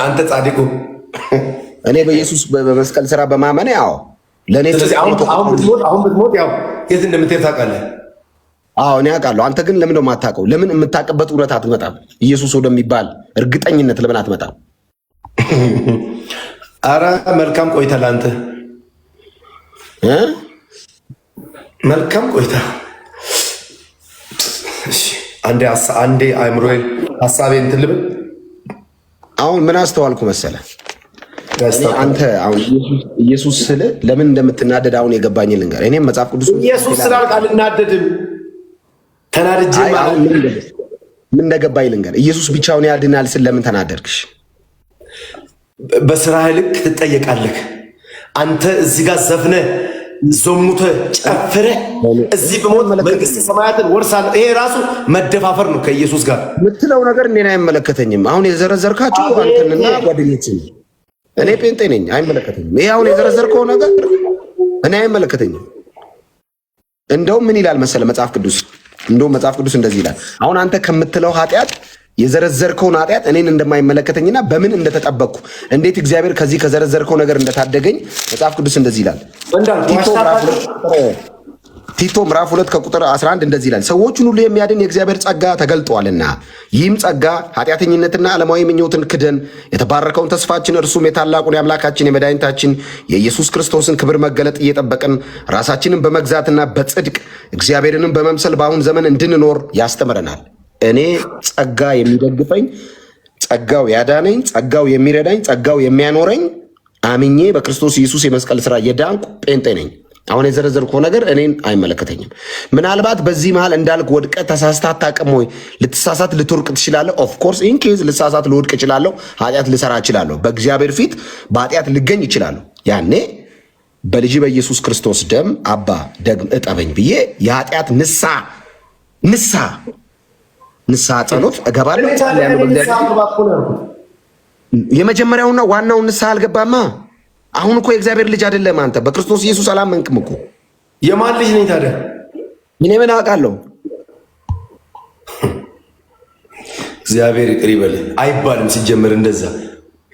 አንተ ጻድቁ እኔ በኢየሱስ በመስቀል ስራ በማመን ያው ለኔ አሁን ብትሞት ያው የት እንደምትሄድ ታውቃለህ። አዎ እኔ አውቃለሁ። አንተ ግን ለምን የማታውቀው? ለምን የምታውቅበት እውነት አትመጣም? ኢየሱስ ወደሚባል እርግጠኝነት ለምን አትመጣም? አረ መልካም ቆይታ ለአንተ መልካም ቆይታ። አንዴ አእምሮዬን ሀሳቤን እንትን ልበል። አሁን ምን አስተዋልኩ መሰለ? አንተ አሁን ኢየሱስ ስለ ለምን እንደምትናደድ አሁን የገባኝ ልንገር። እኔም መጽሐፍ ቅዱስ ኢየሱስ ስላልክ አልናደድም። ተናድጄ ማለት ምን እንደገባኝ ልንገር። ኢየሱስ ብቻውን ያድናል ስል ለምን ተናደድክሽ? በስራህ ልክ ትጠየቃለህ። አንተ እዚህ ጋር ዘፍነህ ዘሙተህ ጨፍረህ እዚህ በሞት መንግስተ ሰማያትን ወርሳለሁ። ይሄ ራሱ መደፋፈር ነው ከኢየሱስ ጋር የምትለው ነገር እኔን አይመለከተኝም። አሁን የዘረዘርካቸው አንተንና ጓደኞችን እኔ ጴንጤ ነኝ አይመለከተኝም። ይሄ አሁን የዘረዘርከው ነገር እኔ አይመለከተኝም። እንደውም ምን ይላል መሰለ መጽሐፍ ቅዱስ እንደዚህ ይላል። አሁን አንተ ከምትለው ኃጢአት የዘረዘርከውን ኃጢአት እኔን እንደማይመለከተኝና በምን እንደተጠበቅኩ እንዴት እግዚአብሔር ከዚህ ከዘረዘርከው ነገር እንደታደገኝ መጽሐፍ ቅዱስ እንደዚህ ይላል። ቲቶ ምዕራፍ 2 ከቁጥር 11 እንደዚህ ይላል። ሰዎችን ሁሉ የሚያድን የእግዚአብሔር ጸጋ ተገልጧልና ይህም ጸጋ ኃጢአተኝነትና ዓለማዊ ምኞትን ክደን የተባረከውን ተስፋችን እርሱም የታላቁን የአምላካችን የመድኃኒታችን የኢየሱስ ክርስቶስን ክብር መገለጥ እየጠበቅን ራሳችንን በመግዛትና በጽድቅ እግዚአብሔርንም በመምሰል በአሁን ዘመን እንድንኖር ያስተምረናል። እኔ ጸጋ የሚደግፈኝ፣ ጸጋው ያዳነኝ፣ ጸጋው የሚረዳኝ፣ ጸጋው የሚያኖረኝ አምኜ በክርስቶስ ኢየሱስ የመስቀል ሥራ የዳንኩ ጴንጤ ነኝ። አሁን የዘረዘርኩ ነገር እኔን አይመለከተኝም። ምናልባት በዚህ መሃል እንዳልክ ወድቀ ተሳስታ አታውቅም ወይ? ልትሳሳት ልትወርቅ ትችላለህ። ኦፍኮርስ ኢንኬዝ ልሳሳት ልወድቅ እችላለሁ። ኃጢአት ልሰራ እችላለሁ። በእግዚአብሔር ፊት በኃጢአት ልገኝ እችላለሁ። ያኔ በልጅ በኢየሱስ ክርስቶስ ደም አባ ደግም እጠበኝ ብዬ የኃጢአት ንስሐ ጸሎት እገባለሁ። የመጀመሪያውና ዋናውን ንስሐ አልገባማ። አሁን እኮ የእግዚአብሔር ልጅ አይደለም አንተ። በክርስቶስ ኢየሱስ አላመንክም እኮ። የማን ልጅ ነኝ ታዲያ? እኔ ምን አውቃለሁ? እግዚአብሔር ይቅር ይበል አይባልም ሲጀምር። እንደዛ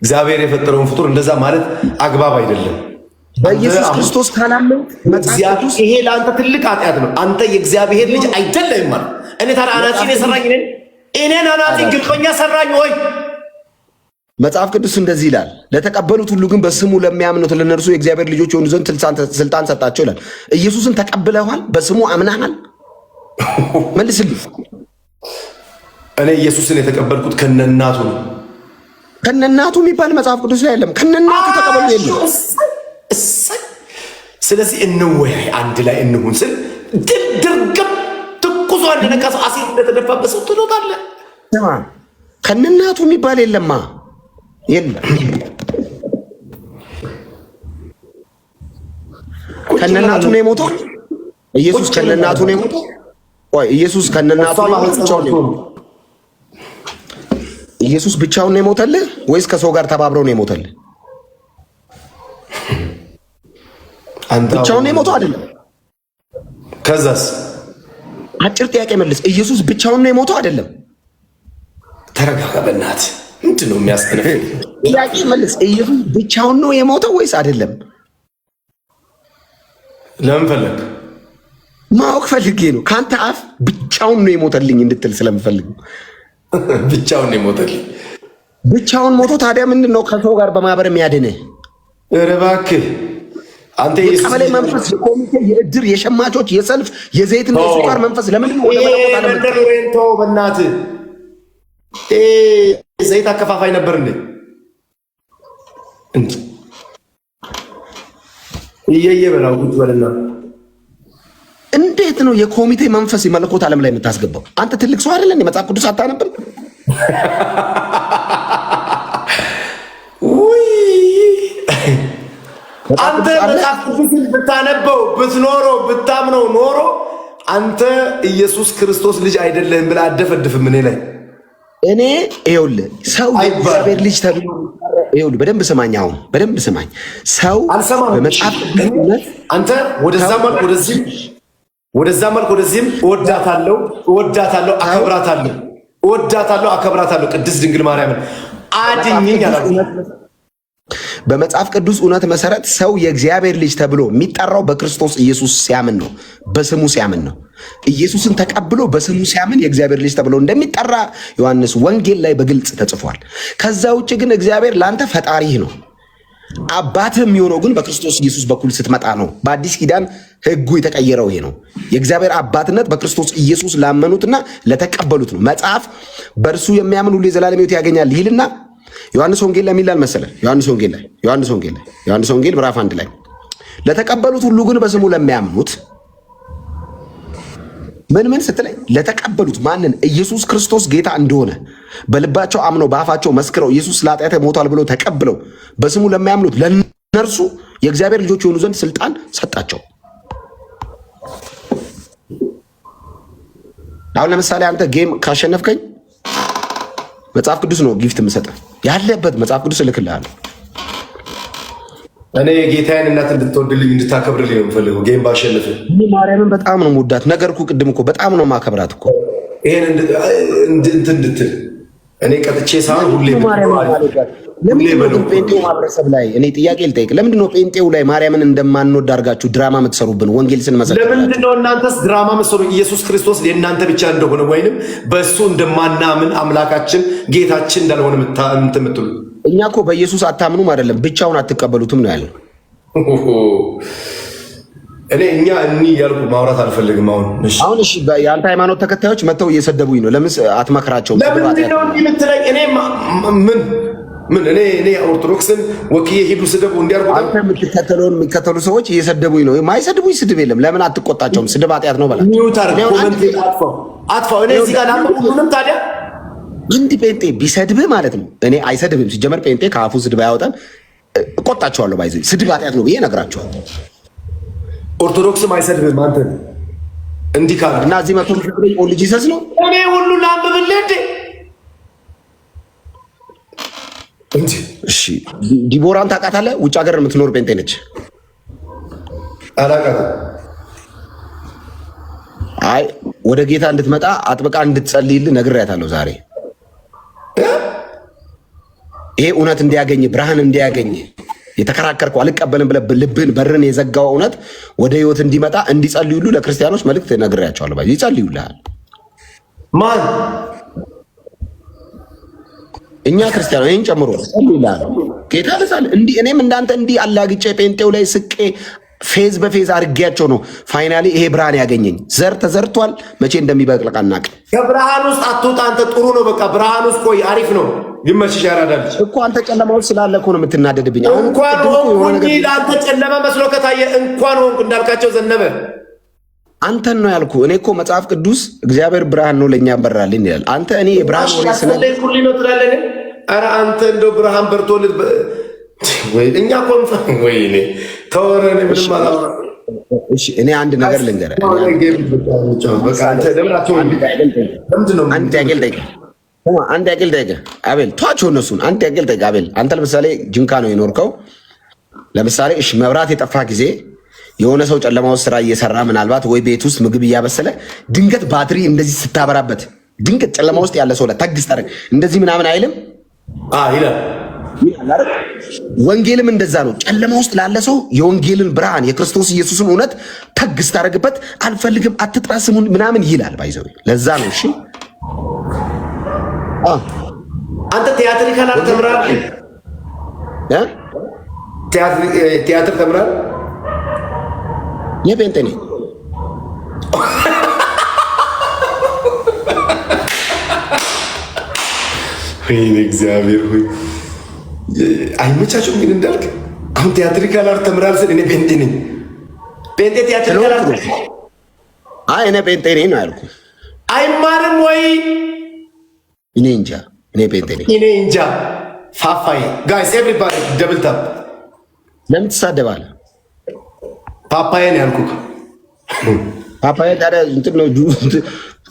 እግዚአብሔር የፈጠረውን ፍጡር እንደዛ ማለት አግባብ አይደለም። በኢየሱስ ክርስቶስ ካላመንክ ይሄ ለአንተ ትልቅ ኃጢአት ነው። አንተ የእግዚአብሔር ልጅ አይደለም ማለት። እኔ ታዲያ አናጺን የሰራኝ እኔን አናጺ ግንበኛ ሰራኝ ወይ? መጽሐፍ ቅዱስ እንደዚህ ይላል፣ ለተቀበሉት ሁሉ ግን በስሙ ለሚያምኑት ለነርሱ የእግዚአብሔር ልጆች የሆኑ ዘንድ ስልጣን ሰጣቸው ይላል። ኢየሱስን ተቀብለዋል? በስሙ አምናሃል? መልስልኝ። እኔ ኢየሱስን የተቀበልኩት ከነናቱ ነው። ከነናቱ የሚባል መጽሐፍ ቅዱስ ላይ የለም። ከነናቱ ተቀበሉ የለም። ስለዚህ እንወያይ፣ አንድ ላይ እንሁን ስል ድርግም ትኩሷ እንደነካሰው አሲር እንደተደፋበት ሰው ትሎታለህ። ከነናቱ የሚባል የለማ የለም። ከነናቱ ነው የሞተው ኢየሱስ። ከነናቱ ነው የሞተው። ቆይ ኢየሱስ ከነናቱ ነው የሞተው? ኢየሱስ ብቻውን ነው የሞተልህ ወይስ ከሰው ጋር ተባብረው ነው የሞተልህ? ብቻውን ነው የሞተው አይደለም? ከዛስ? አጭር ጥያቄ መልስ። ኢየሱስ ብቻውን ነው የሞተው አይደለም? ተረጋጋ በእናትህ። ምንድን ነው የሚያስጠነፍ? ጥያቄ መልስ። ኢየሱስ ብቻውን ነው የሞተው ወይስ አይደለም? ለምን ፈለግ? ማወቅ ፈልጌ ነው። ከአንተ አፍ ብቻውን ነው የሞተልኝ እንድትል ስለምፈልግ። ብቻውን ነው የሞተልኝ። ብቻውን ሞቶ ታዲያ ምንድን ነው ከሰው ጋር በማህበር የሚያድንህ? ኧረ እባክህ አንተ የቀበሌ መንፈስ፣ የኮሚቴ፣ የእድር፣ የሸማቾች፣ የሰልፍ፣ የዘይትና የስኳር መንፈስ ለምንድን ነው ወደ መለኮት በእናትህ ዘይት አከፋፋይ ነበር እንዴ? በላው ቁጭ በልና እንዴት ነው የኮሚቴ መንፈስ የመለኮት ዓለም ላይ የምታስገባው? አንተ ትልቅ ሰው አይደለን? የመጽሐፍ ቅዱስ አታነብም? አንተ መጽሐፍ ቅዱስን ብታነበው ብትኖረው ብታምነው ኖሮ አንተ ኢየሱስ ክርስቶስ ልጅ አይደለህም ብለህ አደፈድፍም እኔ ላይ። እኔ ይኸውልህ ሰው የእግዚአብሔር ልጅ ተብሎ ይኸውልህ፣ በደንብ ስማኝ፣ አሁን በደንብ ስማኝ። ሰው በመጽሐፍ ቅዱስ አንተ ወደዛ መልክ ወደዚህም እወዳታለሁ፣ አከብራታለሁ ቅድስት ድንግል ማርያምን አድኝኝ አላሉ። በመጽሐፍ ቅዱስ እውነት መሰረት ሰው የእግዚአብሔር ልጅ ተብሎ የሚጠራው በክርስቶስ ኢየሱስ ሲያምን ነው፣ በስሙ ሲያምን ነው። ኢየሱስን ተቀብሎ በስሙ ሲያምን የእግዚአብሔር ልጅ ተብሎ እንደሚጠራ ዮሐንስ ወንጌል ላይ በግልጽ ተጽፏል። ከዛ ውጭ ግን እግዚአብሔር ለአንተ ፈጣሪህ ነው። አባትህ የሚሆነው ግን በክርስቶስ ኢየሱስ በኩል ስትመጣ ነው። በአዲስ ኪዳን ሕጉ የተቀየረው ይሄ ነው። የእግዚአብሔር አባትነት በክርስቶስ ኢየሱስ ላመኑትና ለተቀበሉት ነው። መጽሐፍ በእርሱ የሚያምን ሁሉ የዘላለም ሕይወት ያገኛል ይልና ዮሐንስ ወንጌል ላይ የሚላል መሰለህ? ዮሐንስ ወንጌል ምዕራፍ 1 ላይ ለተቀበሉት ሁሉ ግን በስሙ ለሚያምኑት ምን ስትለኝ፣ ለተቀበሉት ማንን? ኢየሱስ ክርስቶስ ጌታ እንደሆነ በልባቸው አምነው በአፋቸው መስክረው ኢየሱስ ለኃጢአት ሞቷል ብለው ተቀብለው በስሙ ለሚያምኑት ለነርሱ የእግዚአብሔር ልጆች የሆኑ ዘንድ ስልጣን ሰጣቸው። አሁን ለምሳሌ አንተ ጌም ካሸነፍከኝ መጽሐፍ ቅዱስ ነው ጊፍት የምሰጠህ፣ ያለበት መጽሐፍ ቅዱስ እልክልሃለሁ። እኔ የጌታዬን እናት እንድትወድልኝ እንድታከብርልኝ ነው የምፈልገው። ጌም ባሸንፍ ማርያምን በጣም ነው የምወዳት። ነገርኩህ ቅድም እኮ በጣም ነው ማከብራት እኮ። ይሄን እንድትል እኔ ቀጥቼ ሳይሆን ሁሌ ለምንድን ነው ጴንጤው ማህበረሰብ ላይ እኔ ጥያቄ ልጠይቅ፣ ለምንድን ነው ጴንጤው ላይ ማርያምን እንደማንወድ አድርጋችሁ ድራማ የምትሰሩብን? ወንጌል ስንመሰክር ለምንድን ነው እናንተስ ድራማ መሰሩ? ኢየሱስ ክርስቶስ የእናንተ ብቻ እንደሆነ ወይንም በእሱ እንደማናምን አምላካችን ጌታችን እንዳልሆነ የምትሉ? እኛ እኮ በኢየሱስ አታምኑም አይደለም፣ ብቻውን አትቀበሉትም ነው ያለው። እኛ ያልኩ ማውራት አልፈልግም። አሁን እሺ የአንተ ሃይማኖት ተከታዮች መጥተው እየሰደቡኝ ነው። ለምን አትመክራቸውም? ለምንድን ነው የምትለኝ? እኔ ምን ምን እኔ ኦርቶዶክስን ወክዬ ሂዱ ስደቡ እንዲያርጉ አንተ የሚከተሉ ሰዎች እየሰደቡኝ ነው። የማይሰድቡኝ ስድብ የለም። ለምን አትቆጣቸውም? ስድብ ኃጢአት ነው በላቸው። አጥፋው። እኔ እዚህ ጋር ምንም ታዲያ አንድ ጴንጤ ቢሰድብህ ማለት ነው። እኔ አይሰድብም ሲጀመር ጴንጤ ከአፉ ስድብ አያወጣም። እቆጣቸዋለሁ። ባይዘ ስድብ ኃጢአት ነው ብዬ እነግራቸዋለሁ። ኦርቶዶክስም አይሰድብም አንተ እንዲህ ካለ እና እዚህ መቶ ልጅ ይሰስ ነው እኔ ሁሉ ላንብብልህ እንዴ? እሺ ዲቦራን ታውቃታለህ? ውጭ ሀገር የምትኖር ጴንጤ ነች። አላውቃትም። አይ ወደ ጌታ እንድትመጣ አጥብቃ እንድትጸልይልህ ነግሬያታለሁ ዛሬ። ይሄ እውነት እንዲያገኝ ብርሃን እንዲያገኝ የተከራከርከው አልቀበልም ብለህ ልብህን በርን የዘጋው እውነት ወደ ህይወት እንዲመጣ እንዲጸልዩልህ ለክርስቲያኖች መልእክት ነግሬያቸዋለሁ። ባይ ይጸልዩልሃል። ማን? እኛ ክርስቲያኖች ይህን ጨምሮ ጸልዩልሃል። ጌታ ለሳል እንዲህ እኔም እንዳንተ እንዲህ አላግጬ ጴንጤው ላይ ስቄ ፌዝ በፌዝ አድርጌያቸው ነው ፋይናሊ ይሄ ብርሃን ያገኘኝ። ዘር ተዘርቷል። መቼ እንደሚበቅል አናውቅም። ከብርሃን ውስጥ አትውጣ አንተ። ጥሩ ነው በቃ ብርሃን ውስጥ ቆይ። አሪፍ ነው። ይመችሽ። ያራዳልሽ እኮ አንተ ጨለማ ውስጥ ስላለ እኮ ነው የምትናደድብኝ። እንኳን ሆንኩኝ ለአንተ ጨለማ መስሎ ከታየ እንኳን ሆንኩ እንዳልካቸው ዘነበ አንተን ነው ያልኩ። እኔ እኮ መጽሐፍ ቅዱስ እግዚአብሔር ብርሃን ነው ለእኛ በራልን ይላል። አንተ እኔ የብርሃን ወሬ ስለኩልኝ ነው ትላለህ። ኧረ አንተ እንደው ብርሃን በርቶልህ ወይ እኛ ኮንፈ ወይ እኔ ተወረነ ምንም አላወራም። እሺ እኔ አንድ ነገር ልንገርህ። አንድ ያቅል ጠይቀህ አቤል ተዋቸው እነሱን። አንድ ያቅል ጠይቀህ አቤል አንተ ለምሳሌ ጅንካ ነው የኖርከው። ለምሳሌ እሺ መብራት የጠፋ ጊዜ የሆነ ሰው ጨለማ ውስጥ ስራ እየሰራ ምናልባት ወይ ቤት ውስጥ ምግብ እያበሰለ ድንገት ባትሪ እንደዚህ ስታበራበት ድንገት ጨለማ ውስጥ ያለ ሰው ላይ ታግስ ታደርግ እንደዚህ ምናምን አይልም ይላል። ወንጌልም እንደዛ ነው። ጨለማ ውስጥ ላለ ሰው የወንጌልን ብርሃን የክርስቶስ ኢየሱስን እውነት ታግስ ታደርግበት። አልፈልግም አትጥራ ስሙን ምናምን ይላል። ባይዘው ለዛ ነው። እሺ አንተ ቲያትር ካላር ተምራል? ቲያትር ተምራል? የጴንጤ ነኝ። እግዚአብሔር ሆይ አይመቻችሁም ግን እንዳልክ አሁን ቲያትሪካል አርት ተምራል ስል እኔ ጴንጤ ነኝ። ጴንጤ ቲያትሪካል አርት እኔ ጴንጤ ነኝ ነው ያልኩ። አይማርም ወይ? እኔ እንጃ። እኔ ጴንጤ ነኝ። እኔ እንጃ። ፋፋይ ጋይስ ኤቭሪባዲ ደብል ታፕ። ለምን ትሳደባለህ? ፓፓዬን ያልኩህ ፓፓዬ ታዲያ እንትን ነው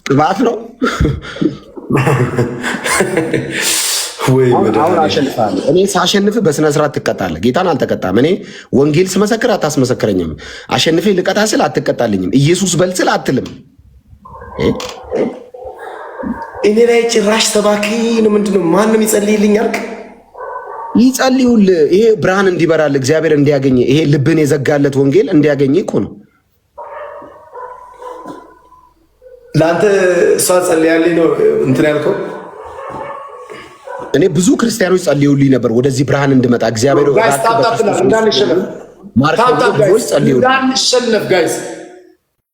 ቅባት ነው። አሁን አሸንፋለሁ። እኔ ሳሸንፍ በስነ ስርዓት ትቀጣለህ። ጌታን አልተቀጣም። እኔ ወንጌል ስመሰክር አታስመሰክረኝም። አሸንፌ ልቀጣ ስል አትቀጣልኝም። ኢየሱስ በል ስል አትልም። እኔ ላይ ጭራሽ ሰባኪ ነው። ምንድነው? ማንም ይጸልይልኝ አልክ? ይጸልዩልህ። ይሄ ብርሃን እንዲበራል እግዚአብሔር እንዲያገኝ ይሄ ልብን የዘጋለት ወንጌል እንዲያገኝ እኮ ነው። ለአንተ እሷ ጸልያልኝ ነው እንትን ያልከው? እኔ ብዙ ክርስቲያኖች ጸልዩልኝ ነበር ወደዚህ ብርሃን እንድመጣ እግዚአብሔር እንዳንሸነፍ ጋይስ።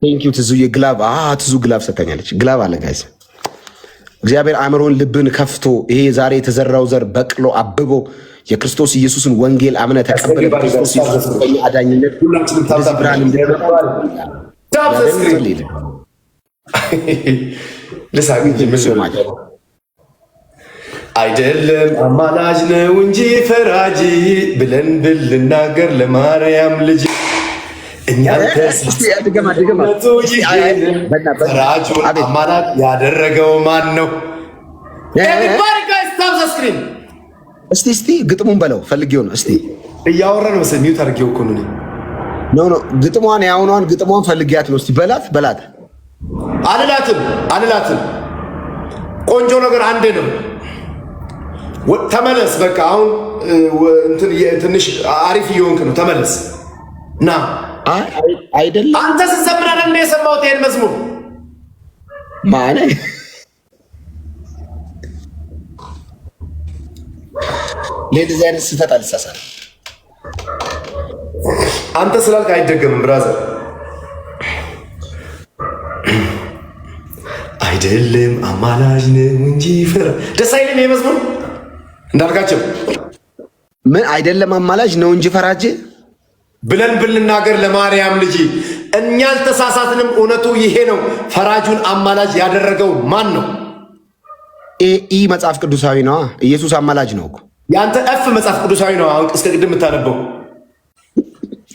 ቴንክ ዩ ትዙዬ። ግላብ ትዙ ግላብ ሰተኛለች። ግላብ አለ ጋይስ። እግዚአብሔር አእምሮን ልብን ከፍቶ ይሄ ዛሬ የተዘራው ዘር በቅሎ አብቦ የክርስቶስ ኢየሱስን ወንጌል አምነ ተቀበለ ክርስቶስ ኢየሱስ አዳኝነት ወደዚህ ብርሃን እንድትመጣ አይደለም አማላጅ ነው እንጂ ፈራጅ ብለን ብልናገር ለማርያም ልጅ ፈራጁን አማላጅ ያደረገው ማን ነው? እስቲ ግጥሙን በለው ፈልጌው ነው። እስቲ እያወራ ነው መሰለኝ። ሚውት አድርጌው እኮ ነው። ኖ ግጥሟን ያውኗን ግጥሟን ፈልጊያት ነው። እስቲ በላት አልላትም። ቆንጆ ነገር አንዴ ነው። ተመለስ በቃ አሁን ትንሽ አሪፍ እየሆንክ ነው። ተመለስ ና። አይደለም አንተ ስትዘምር አይደል የሰማሁት ይሄን መዝሙር ማለት ለዚህ አይነት ስህተት አልሳሳትም። አንተ ስላልክ አይደገምም ብራዘር። አይደለም አማላጅ ነው እንጂ ፈራ ደስ አይልም ይሄ መዝሙር። እንዳልካቸው ምን አይደለም አማላጅ ነው እንጂ ፈራጅ ብለን ብንናገር ለማርያም ልጅ እኛ አልተሳሳትንም። እውነቱ ይሄ ነው። ፈራጁን አማላጅ ያደረገው ማን ነው? ኢ መጽሐፍ ቅዱሳዊ ነው። ኢየሱስ አማላጅ ነው እኮ። ያንተ እፍ መጽሐፍ ቅዱሳዊ ነው። አሁን እስከ ቅድም የምታነበው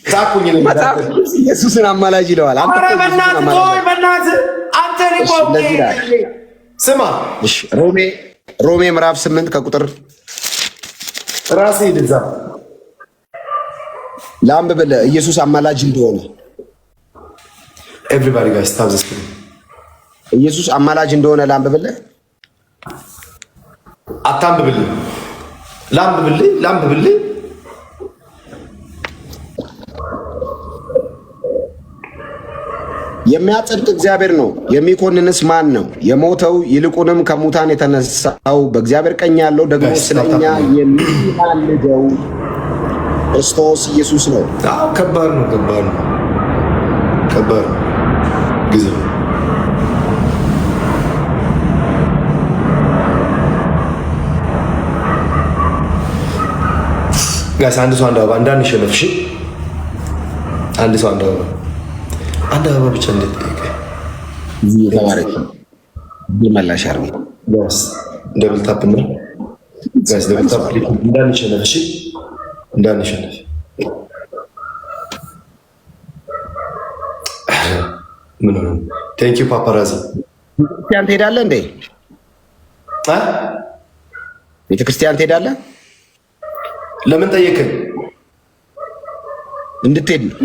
ታኩኝ ነው። መጽሐፍ ቅዱስ ኢየሱስን አማላጅ ይለዋል። አንተ በእናትህ አንተ ስማ። እሺ ሮሜ ምዕራፍ 8 ከቁጥር ራሴ ይልዛ ለአንብበለ ኢየሱስ አማላጅ እንደሆነ ኤቭሪባዲ ጋይስ ታብዘስ ኢየሱስ አማላጅ እንደሆነ ለአንብበለ አታንብብልኝ ላንብብልኝ የሚያጸድቅ እግዚአብሔር ነው፣ የሚኮንንስ ማን ነው? የሞተው ይልቁንም ከሙታን የተነሳው በእግዚአብሔር ቀኝ ያለው ደግሞ ስለኛ የሚማልደው ክርስቶስ ኢየሱስ ነው። ከባድ ነው ጊዜ ጋይስ አንድ ሰው አንድ አበባ እንዳንሸነፍ እሺ። አንድ ሰው አንድ አበባ ብቻ እንደጠየቀ እዚህ የተባረክ ይመላሽ አርሚ ጋይስ ደብል ታፕ ነው ጋይስ ደብል ታፕ እንዳንሸነፍ እሺ። እንዳንሸነፍ ምን ነው? ቴንክ ዩ ፓፓራዚ። ቤተክርስቲያን ትሄዳለህ እንዴ? ቤተክርስቲያን ትሄዳለህ? ለምን ጠየቅን? እንድትሄድ ነው።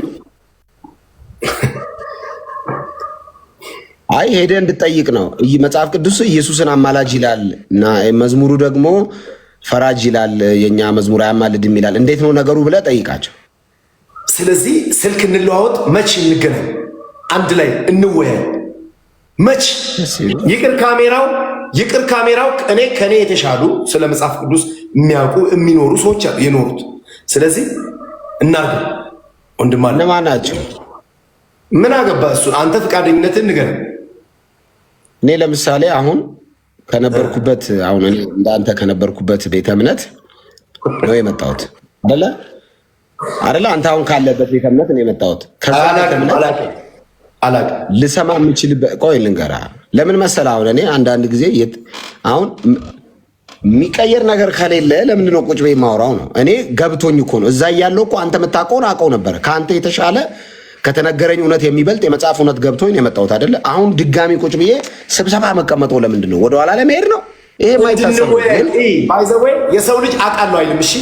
አይ ሄደህ እንድትጠይቅ ነው። መጽሐፍ ቅዱስ ኢየሱስን አማላጅ ይላል እና መዝሙሩ ደግሞ ፈራጅ ይላል። የኛ መዝሙር አያማልድም ይላል። እንዴት ነው ነገሩ ብለህ ጠይቃቸው። ስለዚህ ስልክ እንለዋወጥ፣ መች እንገናኝ፣ አንድ ላይ እንወያይ። መች ይቅር ካሜራው እኔ ከኔ የተሻሉ ስለ መጽሐፍ ቅዱስ የሚያውቁ የሚኖሩ ሰዎች አሉ የኖሩት። ስለዚህ እናርግ። ወንድማ እነማን ናቸው? ምን አገባ እሱ። አንተ ፈቃደኝነትን ንገረን። እኔ ለምሳሌ አሁን ከነበርኩበት አሁን እንዳንተ ከነበርኩበት ቤተ እምነት ነው የመጣሁት አይደለ? አንተ አሁን ካለበት ቤተ እምነት ነው የመጣሁት። ከዛ ቤተ እምነት ልሰማ የምችልበት ቆይ ልንገርህ። ለምን መሰለህ? አሁን እኔ አንዳንድ ጊዜ አሁን የሚቀየር ነገር ከሌለ ለምንድን ነው ቁጭ ብዬ የማወራው ነው? እኔ ገብቶኝ እኮ ነው። እዛ እያለሁ እኮ አንተ የምታውቀውን አውቀው ነበር። ከአንተ የተሻለ ከተነገረኝ እውነት የሚበልጥ የመጽሐፍ እውነት ገብቶኝ ነው የመጣሁት አይደለ? አሁን ድጋሚ ቁጭ ብዬ ስብሰባ መቀመጠው ለምንድን ነው? ወደኋላ ለመሄድ ነው? ይሄ ማይታሰብ የሰው ልጅ አውቃለሁ አይልም። እሺ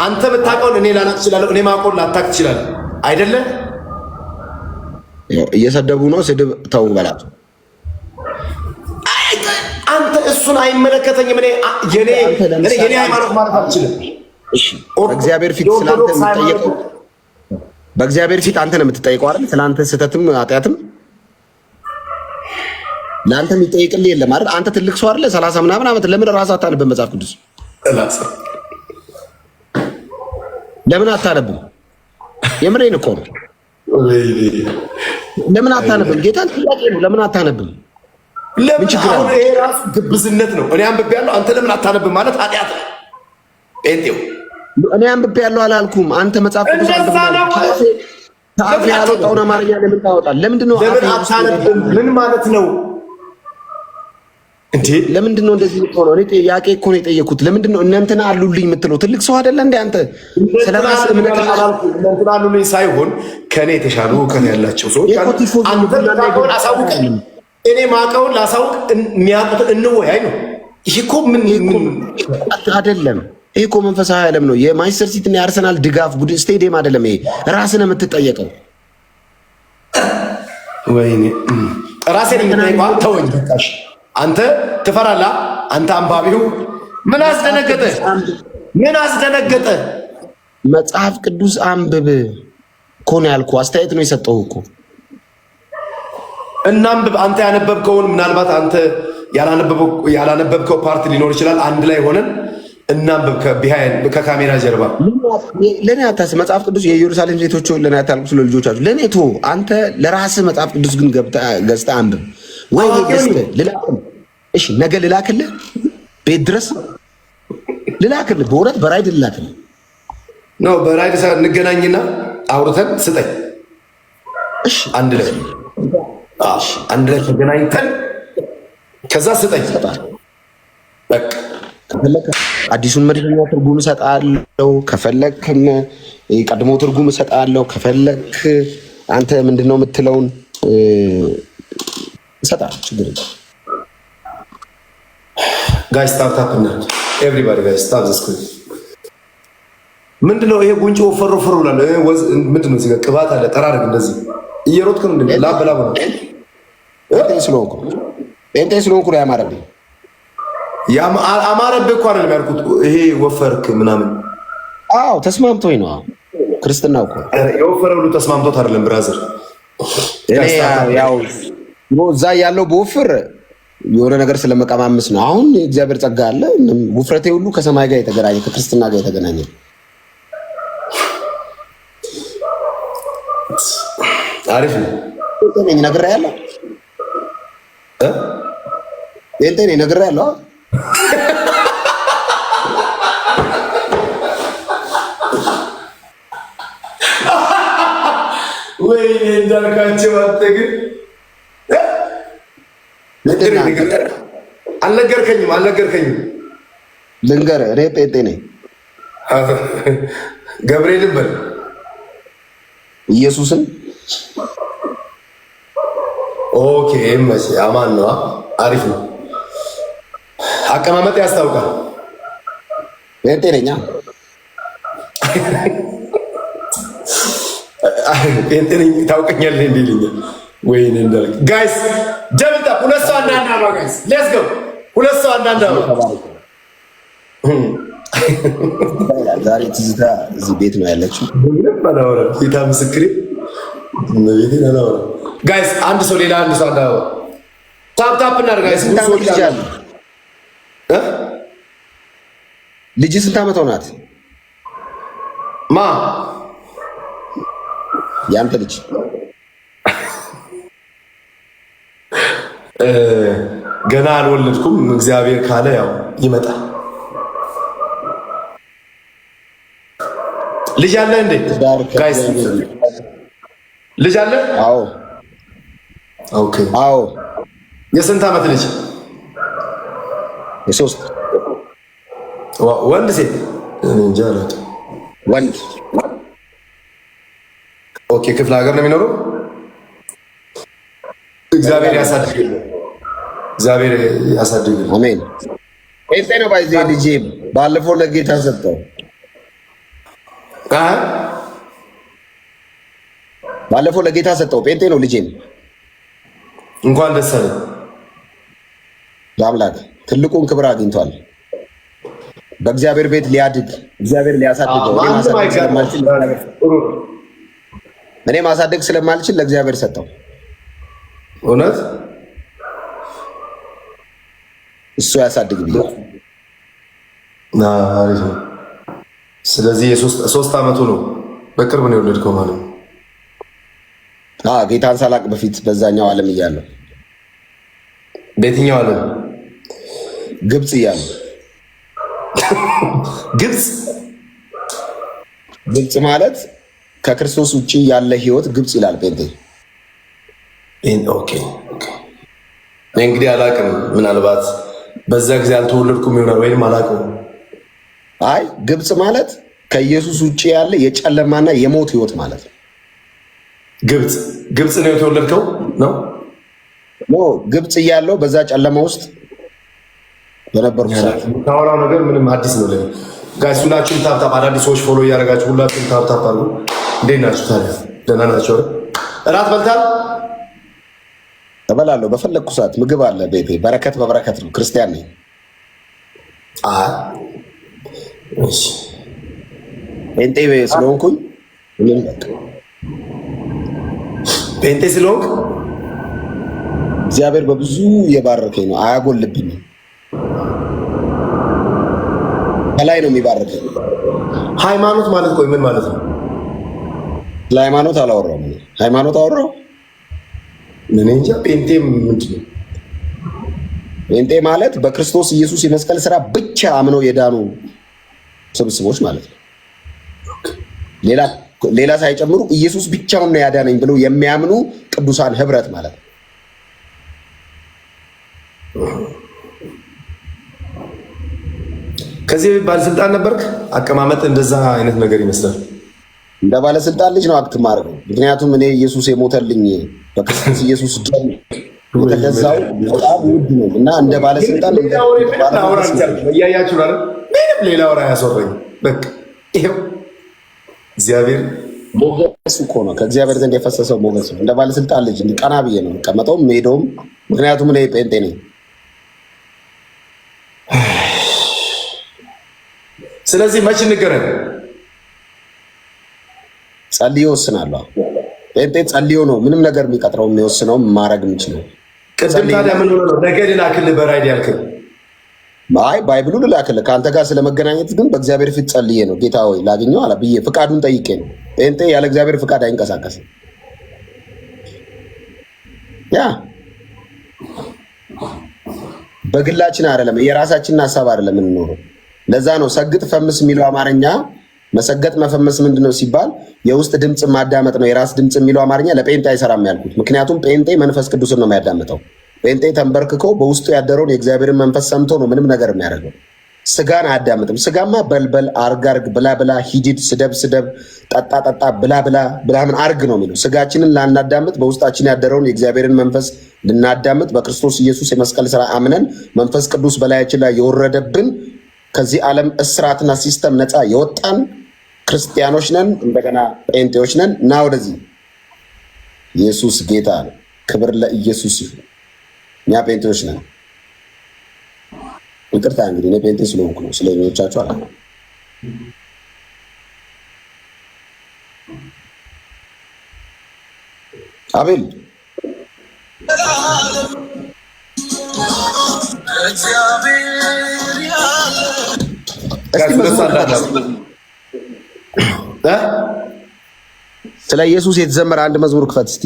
አንተ የምታውቀውን እኔ ላናቅ እችላለሁ፣ እኔ የማውቀውን ላታውቅ ትችላለህ አይደለ? እየሰደቡ ነው። ስድብ ተው በላቸው። አንተ እሱን አይመለከተኝም። የኔ ሃይማኖት ማለት አልችልም። በእግዚአብሔር ፊት ስላንተ የምትጠየቀው በእግዚአብሔር ፊት አንተ ነው የምትጠይቀው አይደል? ስላንተ ስህተትም ኃጢአትም ለአንተ የሚጠይቅልህ የለም አይደል? አንተ ትልቅ ሰው አይደለ? 30 ምናምን ዓመት ለምን ራስህ አታነብም? መጽሐፍ ቅዱስ ለምን አታነብም? የምሬን እኮ ነው። ለምን አታነብም? ጌታን ጥያቄ ነው። ለምን አታነብም? ለምን አሁን ይሄ ራሱ ግብዝነት ነው። እኔ አንብቤያለሁ፣ አንተ ለምን አታነብም ማለት ኃጢአት ነው። ጴንጤው እኔ አንብቤያለሁ አላልኩም። አንተ መጽሐፍ ቅዱስ ታፍ ያልወጣውን አማርኛ ለምን ታወጣለህ? ለምንድን ነው አታነብም? ምን ማለት ነው እንዴ? ለምንድን ነው እንደዚህ የምትሆነው? እኔ ጥያቄ እኮ ነው የጠየኩት። ለምንድን ነው እናንተና አሉልኝ የምትለው? ትልቅ ሰው አይደለ እንዴ አንተ? ስለራስ እምነት እናንተና አሉልኝ ሳይሆን ከኔ የተሻሉ ከኔ ያላቸው ሰዎች አንተ ታቆን አሳውቀኝ፣ እኔ ማቀውን ላሳውቅ፣ የሚያውቁትን እንወያይ ነው። ይሄ እኮ ምን አይደለም። ይሄ እኮ መንፈሳዊ ዓለም ነው። የማንቸስተር ሲቲ እና የአርሰናል ድጋፍ ቡድን ስቴዲየም አይደለም። ይሄ ራስን የምትጠየቀው። ወይኔ ራስን የምትጠይቀው ተወኝ በቃሽ። አንተ ትፈራለህ። አንተ አንባቢው ምን አስደነገጠ? መጽሐፍ ቅዱስ አንብብ እኮ ነው ያልኩህ። አስተያየት ነው የሰጠው እኮ። እናንብብ። አንተ ያነበብከውን ምናልባት አንተ ያላነበብከው ፓርት ሊኖር ይችላል። አንድ ላይ ሆነን እናንብብ። ከካሜራ ጀርባ ለእኔ አታስብ። መጽሐፍ ቅዱስ የኢየሩሳሌም ሴቶች ለእኔ አታልቅሱ፣ ለልጆቻችሁ ለእኔ ቶ አንተ ለራስህ መጽሐፍ ቅዱስ ግን ገዝተህ አንብብ። ወይ ገዝተህ ልላክልህ? እሺ ነገ ልላክልህ ቤት ድረስ ልላክልህ፣ በእውነት በራይድ ልላክልህ። ነው በራይድ እንገናኝና አውርተን ስጠኝ። እሺ አንድ ላይ ተገናኝተን ከዛ ስጠኝ። በቃ ከፈለክ አዲሱን መደበኛ ትርጉም እሰጥሃለሁ፣ ከፈለክ ቀድሞ ትርጉም እሰጥሃለሁ፣ ከፈለክ አንተ ምንድነው የምትለውን እሰጥሃለሁ። ችግር የለም። ጋይስ ስታርታፕ እና ኤቭሪባዲ ጋይስ ስታርት ዘ ስክሪን። ምንድነው ይሄ ጉንጭ ወፈር ወፈር ብሏል። ምንድነው እዚህ ጋር ቅባት አለ። ጠራርግ እንደዚህ እየሮጥክ ነው እንዴ? ላብ ላብ ነው። ጴንጤ ስለሆንኩ ነው ያማረብኝ። አማረብህ እኮ አይደለም ያልኩት፣ ይሄ ወፈርክ ምናምን። አዎ ተስማምቶኝ ነው። ክርስትና እኮ የወፈረ ሁሉ ተስማምቶት አይደለም ብራዘር። እኔ ያው እዛ ያለው በወፍር የሆነ ነገር ስለመቀማመስ ነው። አሁን የእግዚአብሔር ጸጋ አለ። ውፍረቴ ሁሉ ከሰማይ ጋር የተገናኘ ከክርስትና ጋር የተገናኘ። አሪፍ ነው። ጴንጤ ነኝ ነግሬሃለሁ። ጴንጤ ነኝ ነግሬሃለሁ። ወይኔ እንዳልካቸው አንተ ግን አልነገርከኝም። ልንገርህ፣ እኔ ጴንጤ ነኝ። ገብርኤልን በል ኢየሱስን። ኦኬ መቼ አማን ነው። አሪፍ ነው። አቀማመጥ ያስታውቃል። ጴንጤ ነኝ። ጴንጤ ነኝ ታውቀኛለህ እንዴ ይለኛል። ወይኔ እንዳልክ ጋይስ ጀምጣ ሁለት ሰው አንዳንድ ነው ጋይስ ሌትስ ጎ ሁለት ሰው አንዳንድ ነው። ዛሬ ትዝታ እዚህ ቤት ነው ያለችው። ጌታ ምስክሬ ጋይስ አንድ ሰው ሌላ አንድ ሰው አንዳንድ ታፕ ታፕ እናድርግ ጋይስ። ልጅ ስንት ዓመት ሆናት? ማ ያንተ ልጅ? ገና አልወለድኩም። እግዚአብሔር ካለ ያው ይመጣል። ልጅ አለ እንዴ ጋይስ? ልጅ አለ? አዎ። ኦኬ። አዎ። የስንት ዓመት ልጅ? የሶስት ወንድ ሴት? እንጃ አላውቅም። ወንድ። ኦኬ። ክፍለ ሀገር ነው የሚኖረው? እግዚአብሔር ያሳድግልን። እግዚአብሔር ያሳድግልን። አሜን። ጴንጤ ነው ባይዜ ልጄ ባለፈው ለጌታ ሰጠው። ባለፈው ለጌታ ሰጠው። ጴንጤ ነው ልጄም። እንኳን ደስ አለ። ለአምላክ ትልቁን ክብር አግኝቷል። በእግዚአብሔር ቤት ሊያድግ እግዚአብሔር ሊያሳድገው እኔ ማሳደግ ስለማልችል ለእግዚአብሔር ሰጠው። እውነት እሱ ያሳድግ ብዬ። ስለዚህ የሶስት ዓመቱ ነው። በቅርብ ነው የወለድከው ማለት ነው? ጌታን ሳላቅ በፊት በዛኛው ዓለም እያለሁ። በየትኛው ዓለም? ግብፅ እያለሁ። ግብፅ ማለት ከክርስቶስ ውጭ ያለ ህይወት ግብፅ ይላል ጴንጤ። ኦኬ። እንግዲህ አላቅም፣ ምናልባት በዛ ጊዜ አልተወለድኩም ይሆናል ወይም አላቅም። አይ ግብፅ ማለት ከኢየሱስ ውጭ ያለ የጨለማና የሞት ህይወት ማለት ነው። ግብፅ ነው የተወለድከው ነው? ግብፅ እያለው በዛ ጨለማ ውስጥ በነበርኩ ሰዓት ታወራው ነገር ምንም አዲስ ነው ለኔ። ጋይስ ሁላችሁም ታፕታፕ፣ አዳዲስ ሰዎች ፎሎ እያደረጋችሁ ሁላችሁም ታፕታፕ አሉ። እንዴት ናችሁ ታዲያ? ደህና ናቸው? እራት በልታል? እበላለሁ በፈለግኩ ሰዓት። ምግብ አለ ቤቴ። በረከት በበረከት ነው። ክርስቲያን ነኝ። ጴንጤ ስለሆንኩኝ ጴንጤ ስለሆንክ እግዚአብሔር በብዙ እየባረከኝ ነው። አያጎልብኝም። ከላይ ነው የሚባርከኝ። ሃይማኖት ማለት ቆይ ምን ማለት ነው? ለሃይማኖት አላወራሁም። ሃይማኖት አወራሁ? ምን እንጃ። ጴንጤ ምንድን ነው? ጴንጤ ማለት በክርስቶስ ኢየሱስ የመስቀል ስራ ብቻ አምነው የዳኑ ስብስቦች ማለት ነው። ሌላ ሳይጨምሩ ኢየሱስ ብቻውን ነው ያዳነኝ ብለው የሚያምኑ ቅዱሳን ህብረት ማለት ነው። ከዚህ ባለስልጣን ነበርክ? አቀማመጥ እንደዛ አይነት ነገር ይመስላል። እንደ ባለስልጣን ልጅ ነው አክት ማድረግ። ምክንያቱም እኔ ኢየሱስ የሞተልኝ በክርስቶስ ኢየሱስ ደም የተገዛው በጣም ውድ ነው እና እንደ ባለስልጣን እያያችሁ አይደል? ምንም ሌላ ወራ ያስወራኝ በቃ ይሄው እግዚአብሔር ሞገስ እኮ ነው። ከእግዚአብሔር ዘንድ የፈሰሰው ሞገስ ነው። እንደ ባለስልጣን ልጅ ቀና ብዬ ነው የምቀመጠውም የምሄደውም። ምክንያቱም እኔ ጴንጤ ነኝ። ስለዚህ መች ንገረን። ጸልዮ ወስናለሁ። ጴንጤ ጸልዮ ነው ምንም ነገር የሚቀጥረው የሚወስነው ማድረግ የምችለው። ቅድም ታዲያ ምን ሆነ ነው ነገ ልላክልህ በራይድ ያልክል? አይ ባይብሉ ልላክልህ ከአንተ ጋር ስለመገናኘት ግን በእግዚአብሔር ፊት ጸልዬ ነው። ጌታ ሆይ ላግኘው አላ ብዬ ፍቃዱን ጠይቄ ነው። ጴንጤ ያለ እግዚአብሔር ፍቃድ አይንቀሳቀስም። ያ በግላችን አይደለም የራሳችንን ሀሳብ አይደለም የምንኖረው። ለዛ ነው ሰግጥ ፈምስ የሚለው አማርኛ መሰገጥ መፈመስ ምንድነው ሲባል የውስጥ ድምፅ ማዳመጥ ነው። የራስ ድምፅ የሚለው አማርኛ ለጴንጤ አይሰራም ያልኩት ምክንያቱም ጴንጤ መንፈስ ቅዱስን ነው የሚያዳምጠው። ጴንጤ ተንበርክኮ በውስጡ ያደረውን የእግዚአብሔርን መንፈስ ሰምቶ ነው ምንም ነገር የሚያደርገው። ስጋን አያዳምጥም። ስጋማ በልበል፣ አርግ፣ ብላ ብላ፣ ሂድድ፣ ስደብ ስደብ፣ ጠጣ ጠጣ፣ ብላ ብላ ብላምን አርግ ነው የሚለው። ስጋችንን ላናዳምጥ በውስጣችን ያደረውን የእግዚአብሔርን መንፈስ ልናዳምጥ በክርስቶስ ኢየሱስ የመስቀል ስራ አምነን መንፈስ ቅዱስ በላያችን ላይ የወረደብን ከዚህ ዓለም እስራትና ሲስተም ነፃ የወጣን ክርስቲያኖች ነን። እንደገና ጴንጤዎች ነን እና ወደዚህ ኢየሱስ ጌታ ነው። ክብር ለኢየሱስ ይሁን። እኛ ጴንጤዎች ነን። ይቅርታ እንግዲህ እኔ ጴንጤ ስለሆንኩ ነው። ስለ ሌሎቻችሁ አላ አቤል ስለ ኢየሱስ የተዘመረ አንድ መዝሙር ክፈት እስቲ።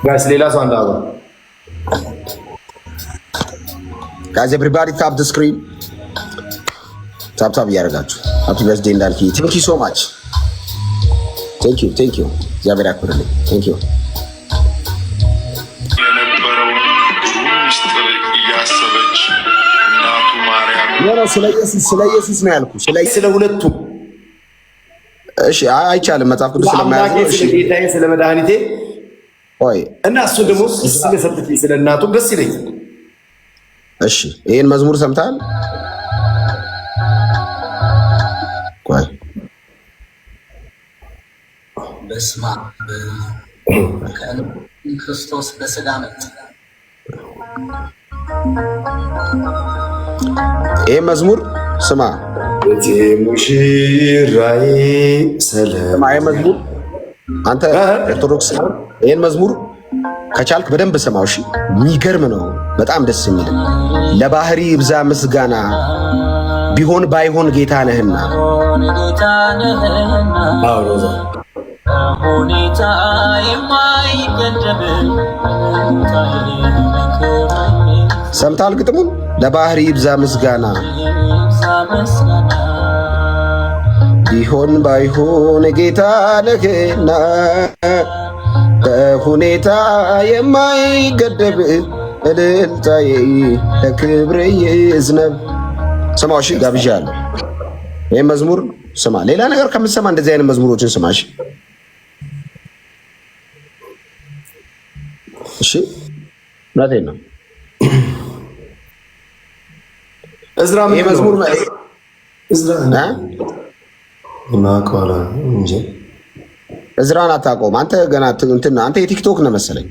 ጋይስ ሌላ ሰው አንዳባ ጋይስ ኤቭሪባዲ ታፕ ዘ ስክሪን ታፕ እያደረጋችሁ ሃፒ በርዝዴይ እንዳልክ ቴንክ ዩ ሶ ማች ቴንክ ዩ እግዚአብሔር ያክብርልኝ። ቴንክ ዩ የነበረው ሚስጥር እያሰበች እናቱ ማርያም ስለ ኢየሱስ ነው ያልኩ። ስለ ሁለቱም እሺ አይቻልም መጽሐፍ ቅዱስ ስለማያዝ ነው። ስለ ጌታዬ ስለ መድኃኒቴ ወይ እና እሱ ደግሞ ስለሰጠኝ ስለ እናቱም ደስ ይለኛል። እሺ ይሄን መዝሙር ሰምታል? ቆይ በስመ አብ ክርስቶስ በሥጋ መጣ። ይሄ መዝሙር ስማ ሙሽራዬ ሰላም። ይሄ መዝሙር አንተ ኦርቶዶክስ ይሄን መዝሙር ከቻልክ በደንብ ስማው። እሺ የሚገርም ነው፣ በጣም ደስ የሚል ለባህሪ ይብዛ ምስጋና ቢሆን ባይሆን ጌታ ነህና። ሁኔታ የማይገደብ ሰምታል ግጥሙን? ለባህሪ ይብዛ ምስጋና ቢሆን ባይሆን ጌታ ነህና በሁኔታ የማይገደብ እልልታዬ ለክብር ይዝነብ። ስማው እሺ፣ ጋብዣለሁ። ይህ መዝሙር ስማ። ሌላ ነገር ከምትሰማ እንደዚህ አይነት መዝሙሮችን ስማ። እሺ እውነቴን ነው። ይህ መዝሙር እዝራን አታውቀውም አንተ? ገና እንትን አንተ የቲክቶክ ነው መሰለኝ።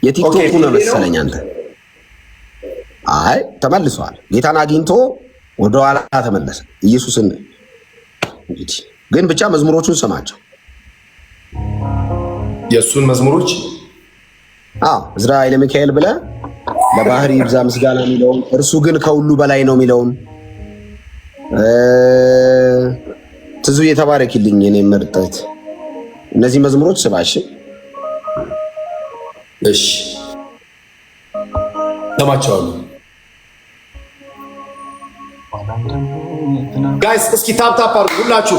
የቲክቶክ ነው መሰለኝ አንተ። አይ ተመልሷል። ጌታን አግኝቶ ወደኋላ ተመለሰ። ኢየሱስን እንግዲህ ግን ብቻ መዝሙሮቹን ስማቸው። የእሱን መዝሙሮች እዝራ ኃይለ ሚካኤል ብለህ ለባህሪ ይብዛ ምስጋና የሚለውን እርሱ ግን ከሁሉ በላይ ነው የሚለውን ትዙ የተባረክልኝ የኔ ምርጠት እነዚህ መዝሙሮች ስባሽ። እሺ ሰማቸዋለሁ። ጋይስ እስኪ ታፕ ታፕ አድርጉ ሁላችሁ።